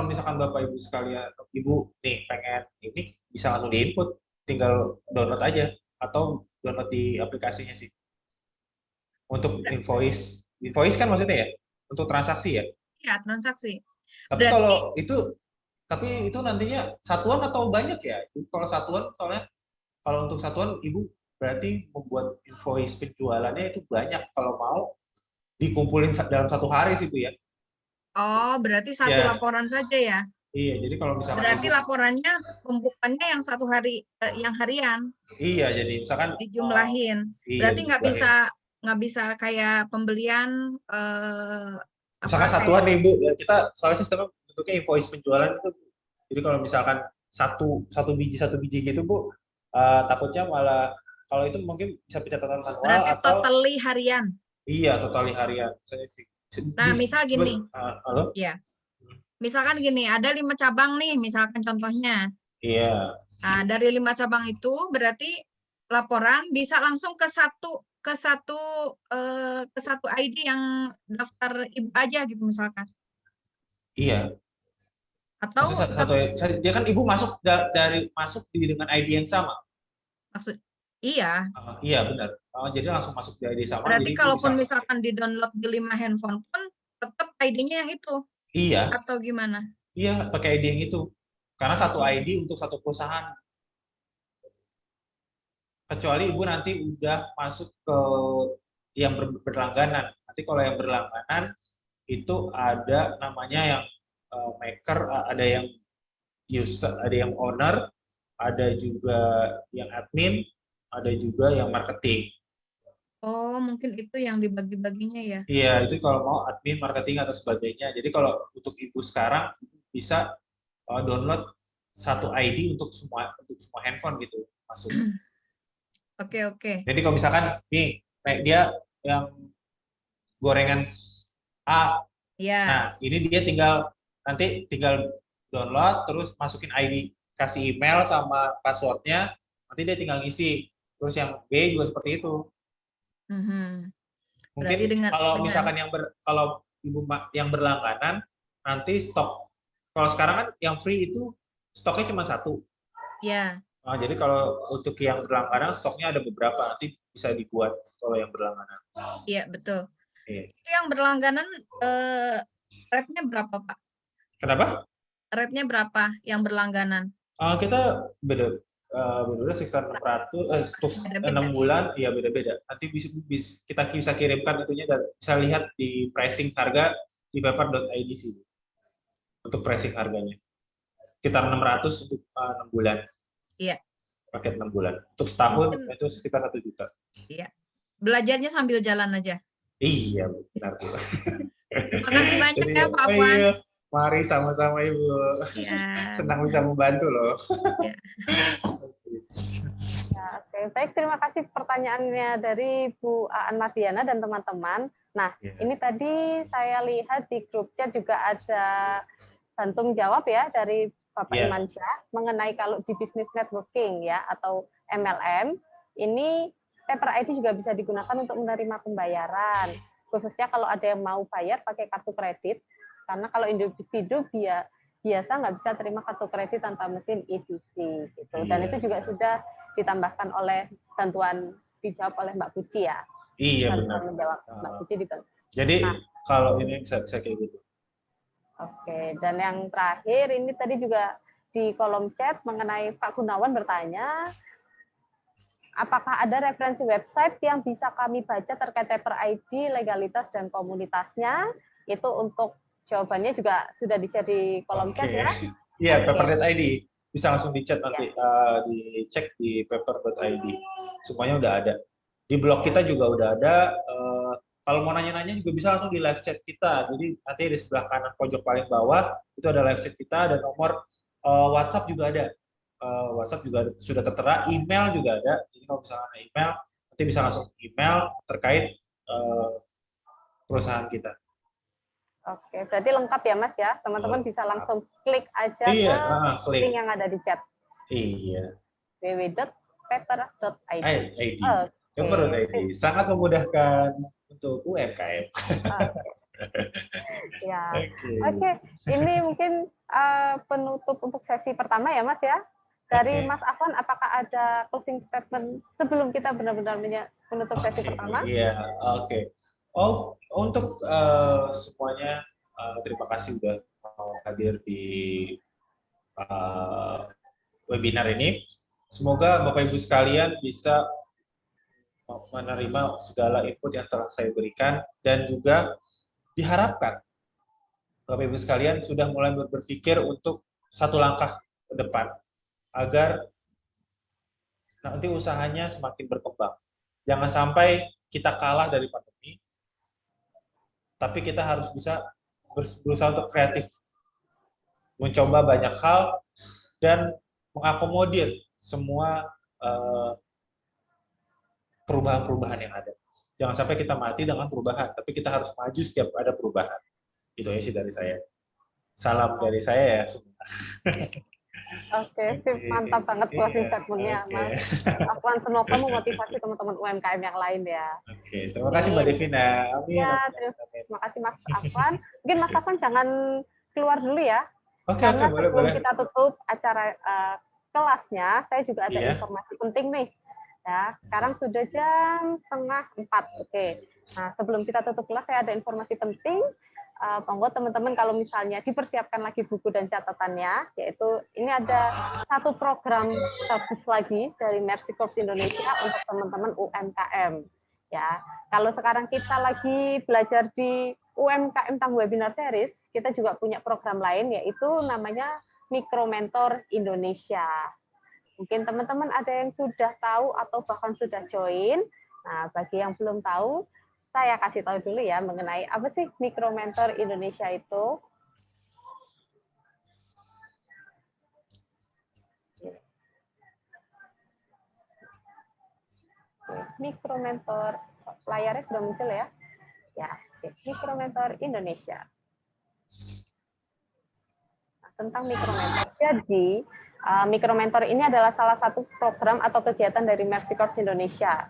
misalkan Bapak Ibu sekalian, Ibu nih pengen ini bisa langsung diinput, tinggal download aja atau download di aplikasinya sih. Untuk invoice kan maksudnya ya, untuk transaksi ya? Iya, transaksi. Tapi kalau itu nantinya satuan atau banyak ya? Kalau satuan soalnya kalau untuk satuan Ibu berarti membuat invoice penjualannya itu banyak, kalau mau dikumpulin dalam satu hari sih Bu ya. Oh, berarti satu laporan saja ya? Iya, jadi kalau misalkan berarti laporannya pembukuannya yang satu hari, yang harian. Iya, jadi misalkan dijumlahin. Berarti nggak bisa kayak pembelian misalkan satuan nih Bu, ya kita soalnya sistemnya bentuknya invoice penjualan itu. Jadi kalau misalkan satu biji gitu Bu, takutnya malah kalau itu mungkin bisa pencatatan manual. Berarti atau totally harian. Iya, totally harian. Nah, misal gini. Halo? Ya. Misalkan gini, ada 5 cabang nih, misalkan contohnya. Iya. Nah, dari 5 cabang itu berarti laporan bisa langsung ke satu ID yang daftar Ibu aja gitu misalkan. Iya. Atau dia kan Ibu masuk dengan ID yang sama. Iya. Iya, benar. Jadi langsung masuk di ID sama. Berarti kalaupun misalkan di-download di 5 handphone pun tetap ID-nya yang itu. Iya. Atau gimana? Iya, pakai ID yang itu. Karena satu ID untuk satu perusahaan. kecuali ibu nanti udah masuk ke yang berlangganan. Nanti kalau yang berlangganan itu ada namanya yang maker, ada yang user, ada yang owner, ada juga yang admin, ada juga yang marketing. Oh, mungkin itu yang dibagi-baginya ya. Iya, itu kalau mau admin, marketing atau sebagainya. Jadi kalau untuk ibu sekarang bisa download satu ID untuk semua handphone gitu masuk. Oke. Jadi kalau misalkan nih kayak dia yang gorengan A, Ya. nah ini dia nanti tinggal download terus masukin ID, kasih email sama passwordnya, nanti dia tinggal ngisi. Terus yang B juga seperti itu. Mungkin kalau misalkan kalau ibu yang berlangganan nanti stok. Kalau sekarang kan yang free itu stoknya cuma satu. Ya. Nah, jadi kalau untuk yang berlangganan stoknya ada beberapa, nanti bisa dibuat kalau yang berlangganan. Iya, betul. Iya. Itu yang berlangganan rate-nya berapa, Pak? Kenapa? Rate-nya berapa yang berlangganan? Kita beda sekitar 600 untuk 6 bulan, ya beda-beda. Nanti kita bisa kirimkan itunya dan bisa lihat di pricing harga di paper.id sih. Untuk pricing harganya. Sekitar 600 untuk 6 bulan. Iya. Paket 6 bulan. Untuk setahun itu sekitar 1 juta. Iya. Belajarnya sambil jalan aja. Iya, benar. Terima kasih banyak ya Pak Afwan. Iya. Mari sama-sama Ibu. Ya. Senang bisa membantu loh. Ya. Ya, oke. Baik, terima kasih pertanyaannya dari Bu Aan Mardiana dan teman-teman. Nah, ini tadi saya lihat di grup chat juga ada bantum jawab ya dari Bapak Imansyah mengenai kalau di business networking ya atau MLM, ini paper ID juga bisa digunakan untuk menerima pembayaran. Khususnya kalau ada yang mau bayar pakai kartu kredit, karena kalau individu biasa nggak bisa terima kartu kredit tanpa mesin EDC gitu. Dan itu juga sudah ditambahkan oleh bantuan dijawab oleh Mbak Puji ya. Iya benar. Menjawab Mbak Puji dibantu. Jadi kalau ini bisa kayak gitu. Oke, dan yang terakhir ini tadi juga di kolom chat mengenai Pak Gunawan bertanya, apakah ada referensi website yang bisa kami baca terkait paper ID, legalitas dan komunitasnya? Itu untuk jawabannya juga sudah di-share di kolom chat ya. Iya, paper.id. Bisa langsung di-chat nanti, dicek di paper.id. Semuanya udah ada. Di blog kita juga udah ada. Kalau mau nanya-nanya juga bisa langsung di live chat kita. Jadi nanti di sebelah kanan pojok paling bawah itu ada live chat kita, ada nomor WhatsApp juga ada. WhatsApp juga sudah tertera, email juga ada. Jadi kalau misalnya ada email, nanti bisa langsung email terkait perusahaan kita. Oke, berarti lengkap ya Mas ya. Teman-teman bisa langsung klik aja ke link yang ada di chat. Iya. www.paper.id. Paper.id sangat memudahkan untuk UMKM. Ya. Oke, ini mungkin penutup untuk sesi pertama ya Mas ya. Dari Mas Afwan, apakah ada closing statement sebelum kita benar-benar menutup sesi pertama? Iya, oke. Untuk semuanya terima kasih sudah mau hadir di webinar ini. Semoga Bapak Ibu sekalian bisa menerima segala input yang telah saya berikan dan juga diharapkan Bapak Ibu sekalian sudah mulai berpikir untuk satu langkah ke depan agar nanti usahanya semakin berkembang. Jangan sampai kita kalah dari pandemi, tapi kita harus bisa berusaha untuk kreatif, mencoba banyak hal dan mengakomodir semua perubahan-perubahan yang ada. Jangan sampai kita mati dengan perubahan, tapi kita harus maju setiap ada perubahan. Itu ya sih dari saya. Salam dari saya ya semua. Oke, mantap banget closing statement-nya, Mas Afwan. Semoga memotivasi teman-teman UMKM yang lain ya. Oke, terima kasih Mbak Devina. Amin. Ya, terima kasih Mas Afwan. Mungkin Mas Afwan jangan keluar dulu ya. Karena sebelum kita tutup acara kelasnya, saya juga ada informasi penting nih. Ya, sekarang sudah jam 3:30. Oke. Nah, sebelum kita tutup kelas, saya ada informasi penting. monggo teman-teman kalau misalnya dipersiapkan lagi buku dan catatannya, yaitu ini ada satu program bagus lagi dari Mercy Corps Indonesia untuk teman-teman UMKM. Ya, kalau sekarang kita lagi belajar di UMKM Tangguh Webinar Series, kita juga punya program lain yaitu namanya Micro Mentor Indonesia. Mungkin teman-teman ada yang sudah tahu atau bahkan sudah join. Nah, bagi yang belum tahu, saya kasih tahu dulu ya mengenai apa sih Micro Mentor Indonesia itu. Micro Mentor, layarnya sudah muncul ya? Ya, Micro Mentor Indonesia. Nah, tentang Micro Mentor. Jadi, Micro Mentor ini adalah salah satu program atau kegiatan dari Mercy Corps Indonesia,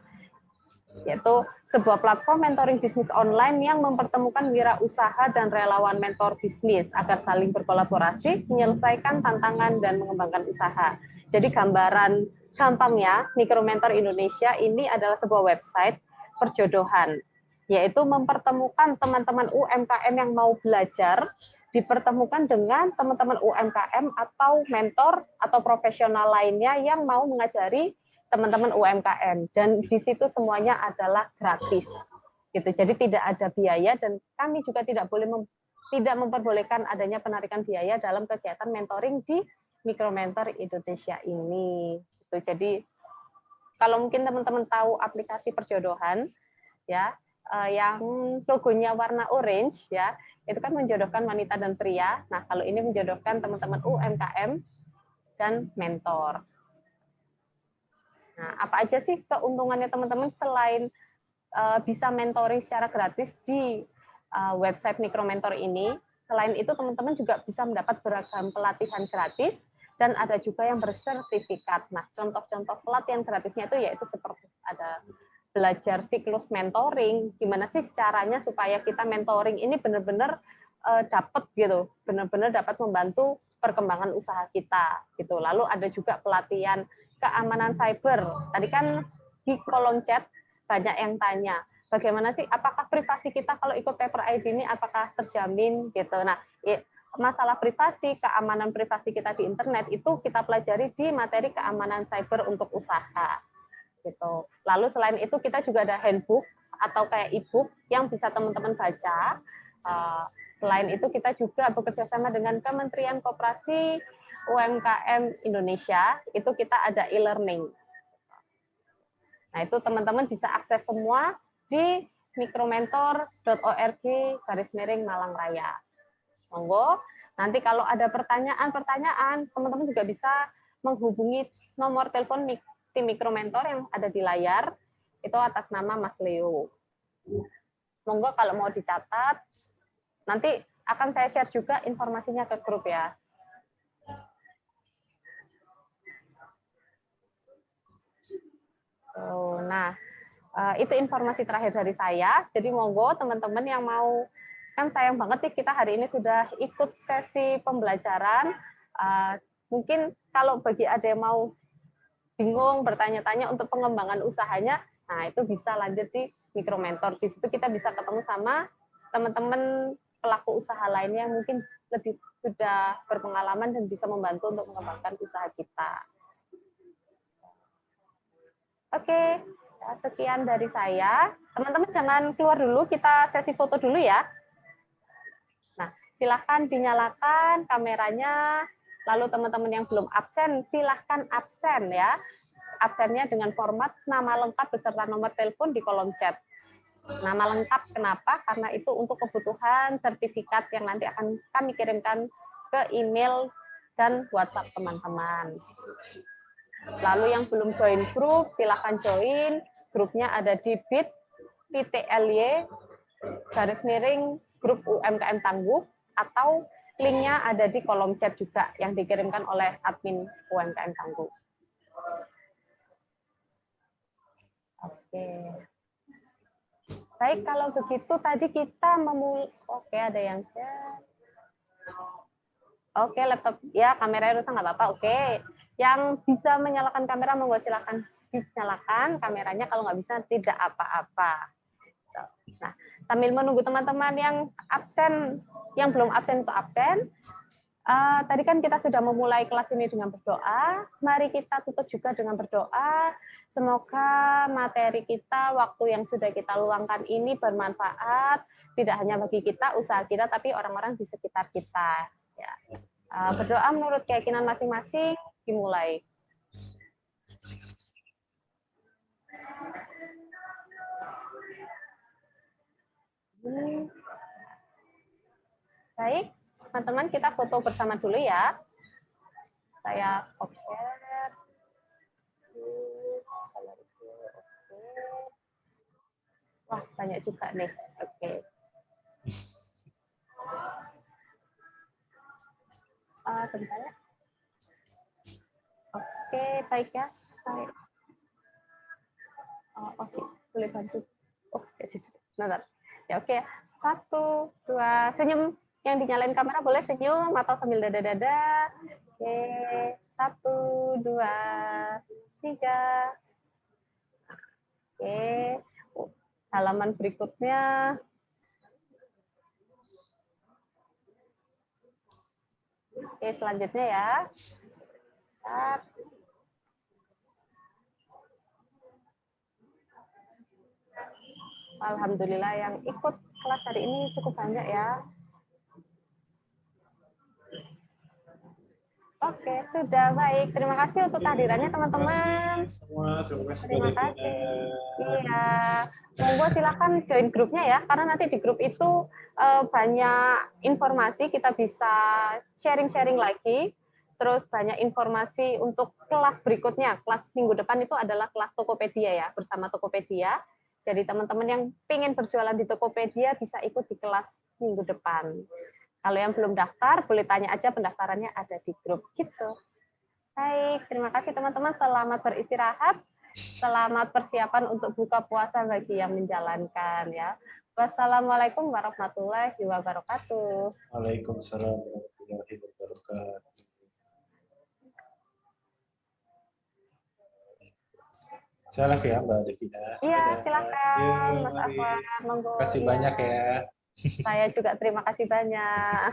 yaitu sebuah platform mentoring bisnis online yang mempertemukan wirausaha dan relawan mentor bisnis agar saling berkolaborasi, menyelesaikan tantangan, dan mengembangkan usaha. Jadi gambaran gampangnya, Micro Mentor Indonesia ini adalah sebuah website perjodohan, yaitu mempertemukan teman-teman UMKM yang mau belajar, dipertemukan dengan teman-teman UMKM atau mentor atau profesional lainnya yang mau mengajari teman-teman UMKM, dan di situ semuanya adalah gratis gitu. Jadi tidak ada biaya dan kami juga tidak memperbolehkan adanya penarikan biaya dalam kegiatan mentoring di Micro Mentor Indonesia ini gitu. Jadi kalau mungkin teman-teman tahu aplikasi perjodohan ya, yang logonya warna orange ya, itu kan menjodohkan wanita dan pria. Nah, kalau ini menjodohkan teman-teman UMKM dan mentor. Nah, apa aja sih keuntungannya teman-teman selain bisa mentoring secara gratis di website Micro Mentor ini? Selain itu, teman-teman juga bisa mendapat beragam pelatihan gratis dan ada juga yang bersertifikat. Nah, contoh-contoh pelatihan gratisnya itu yaitu seperti ada belajar siklus mentoring, gimana sih caranya supaya kita mentoring ini benar-benar dapat gitu, benar-benar dapat membantu perkembangan usaha kita gitu. Lalu ada juga pelatihan keamanan cyber. Tadi kan di kolom chat banyak yang tanya, bagaimana sih apakah privasi kita kalau ikut Paper ID ini apakah terjamin gitu. Nah, masalah privasi, keamanan privasi kita di internet itu kita pelajari di materi keamanan cyber untuk usaha. Gitu. Lalu selain itu kita juga ada handbook atau kayak e-book yang bisa teman-teman baca. Selain itu kita juga bekerja sama dengan Kementerian Koperasi UMKM Indonesia, itu kita ada e-learning. Nah, itu teman-teman bisa akses semua di micromentor.org/Malang Raya. Monggo, nanti kalau ada pertanyaan-pertanyaan, teman-teman juga bisa menghubungi nomor telepon tim Micromentor yang ada di layar, itu atas nama Mas Leo. Monggo kalau mau dicatat, nanti akan saya share juga informasinya ke grup ya. Nah, itu informasi terakhir dari saya. Jadi monggo teman-teman yang mau, kan sayang banget nih kita hari ini sudah ikut sesi pembelajaran. Mungkin kalau bagi ada yang mau bingung, bertanya-tanya untuk pengembangan usahanya, nah itu bisa lanjut di Micro Mentor. Di situ kita bisa ketemu sama teman-teman pelaku usaha lainnya yang mungkin lebih sudah berpengalaman dan bisa membantu untuk mengembangkan usaha kita. Oke, sekian dari saya. Teman-teman jangan keluar dulu, kita sesi foto dulu ya. Nah, silahkan dinyalakan kameranya. Lalu teman-teman yang belum absen, silahkan absen ya. Absennya dengan format nama lengkap beserta nomor telepon di kolom chat. Nama lengkap kenapa? Karena itu untuk kebutuhan sertifikat yang nanti akan kami kirimkan ke email dan WhatsApp teman-teman. Lalu yang belum join grup, silahkan join. Grupnya ada di bit.ly/grup UMKM Tangguh, atau linknya ada di kolom chat juga yang dikirimkan oleh admin UMKM Tangguh. Oke. Baik, kalau begitu tadi kita oke, ada yang share. Oke, laptop ya, kameranya rusak nggak apa-apa. Oke, yang bisa menyalakan kamera monggo silakan dinyalakan kameranya. Kalau nggak bisa tidak apa-apa. Nah, Sambil menunggu teman-teman yang absen, yang belum absen itu absen. Tadi kan kita sudah memulai kelas ini dengan berdoa. Mari kita tutup juga dengan berdoa. Semoga materi kita, waktu yang sudah kita luangkan ini bermanfaat, tidak hanya bagi kita, usaha kita, tapi orang-orang di sekitar kita. Ya. Berdoa menurut keyakinan masing-masing, dimulai. Baik, teman-teman, kita foto bersama dulu ya. Saya stop share. Wah, banyak juga nih. Oke. Sebentar ya. Oke, baik ya. Baik. Oke, boleh bantu. Oh, sebentar. Ya, oke. 1, 2, senyum. Yang dinyalain kamera boleh senyum atau sambil dada-dada. Oke, 1, 2, 3. Oke. Halaman berikutnya. Oke, selanjutnya ya. Alhamdulillah yang ikut kelas hari ini cukup banyak ya. Oke, sudah baik. Terima kasih untuk kehadirannya teman-teman. Terima kasih. Iya, monggo silakan join grupnya ya, karena nanti di grup itu banyak informasi, kita bisa sharing-sharing lagi. Terus banyak informasi untuk kelas berikutnya. Kelas minggu depan itu adalah kelas Tokopedia ya, bersama Tokopedia. Jadi teman-teman yang ingin berjualan di Tokopedia bisa ikut di kelas minggu depan. Kalau yang belum daftar, boleh tanya aja, pendaftarannya ada di grup gitu. Baik, terima kasih teman-teman. Selamat beristirahat. Selamat persiapan untuk buka puasa bagi yang menjalankan ya. Wassalamualaikum warahmatullahi wabarakatuh. Waalaikumsalam warahmatullahi wabarakatuh. Salam ya Mbak Devina. Iya, silakan Mas mari. Afwan. Monggo. Terima kasih banyak ya. Saya juga terima kasih banyak.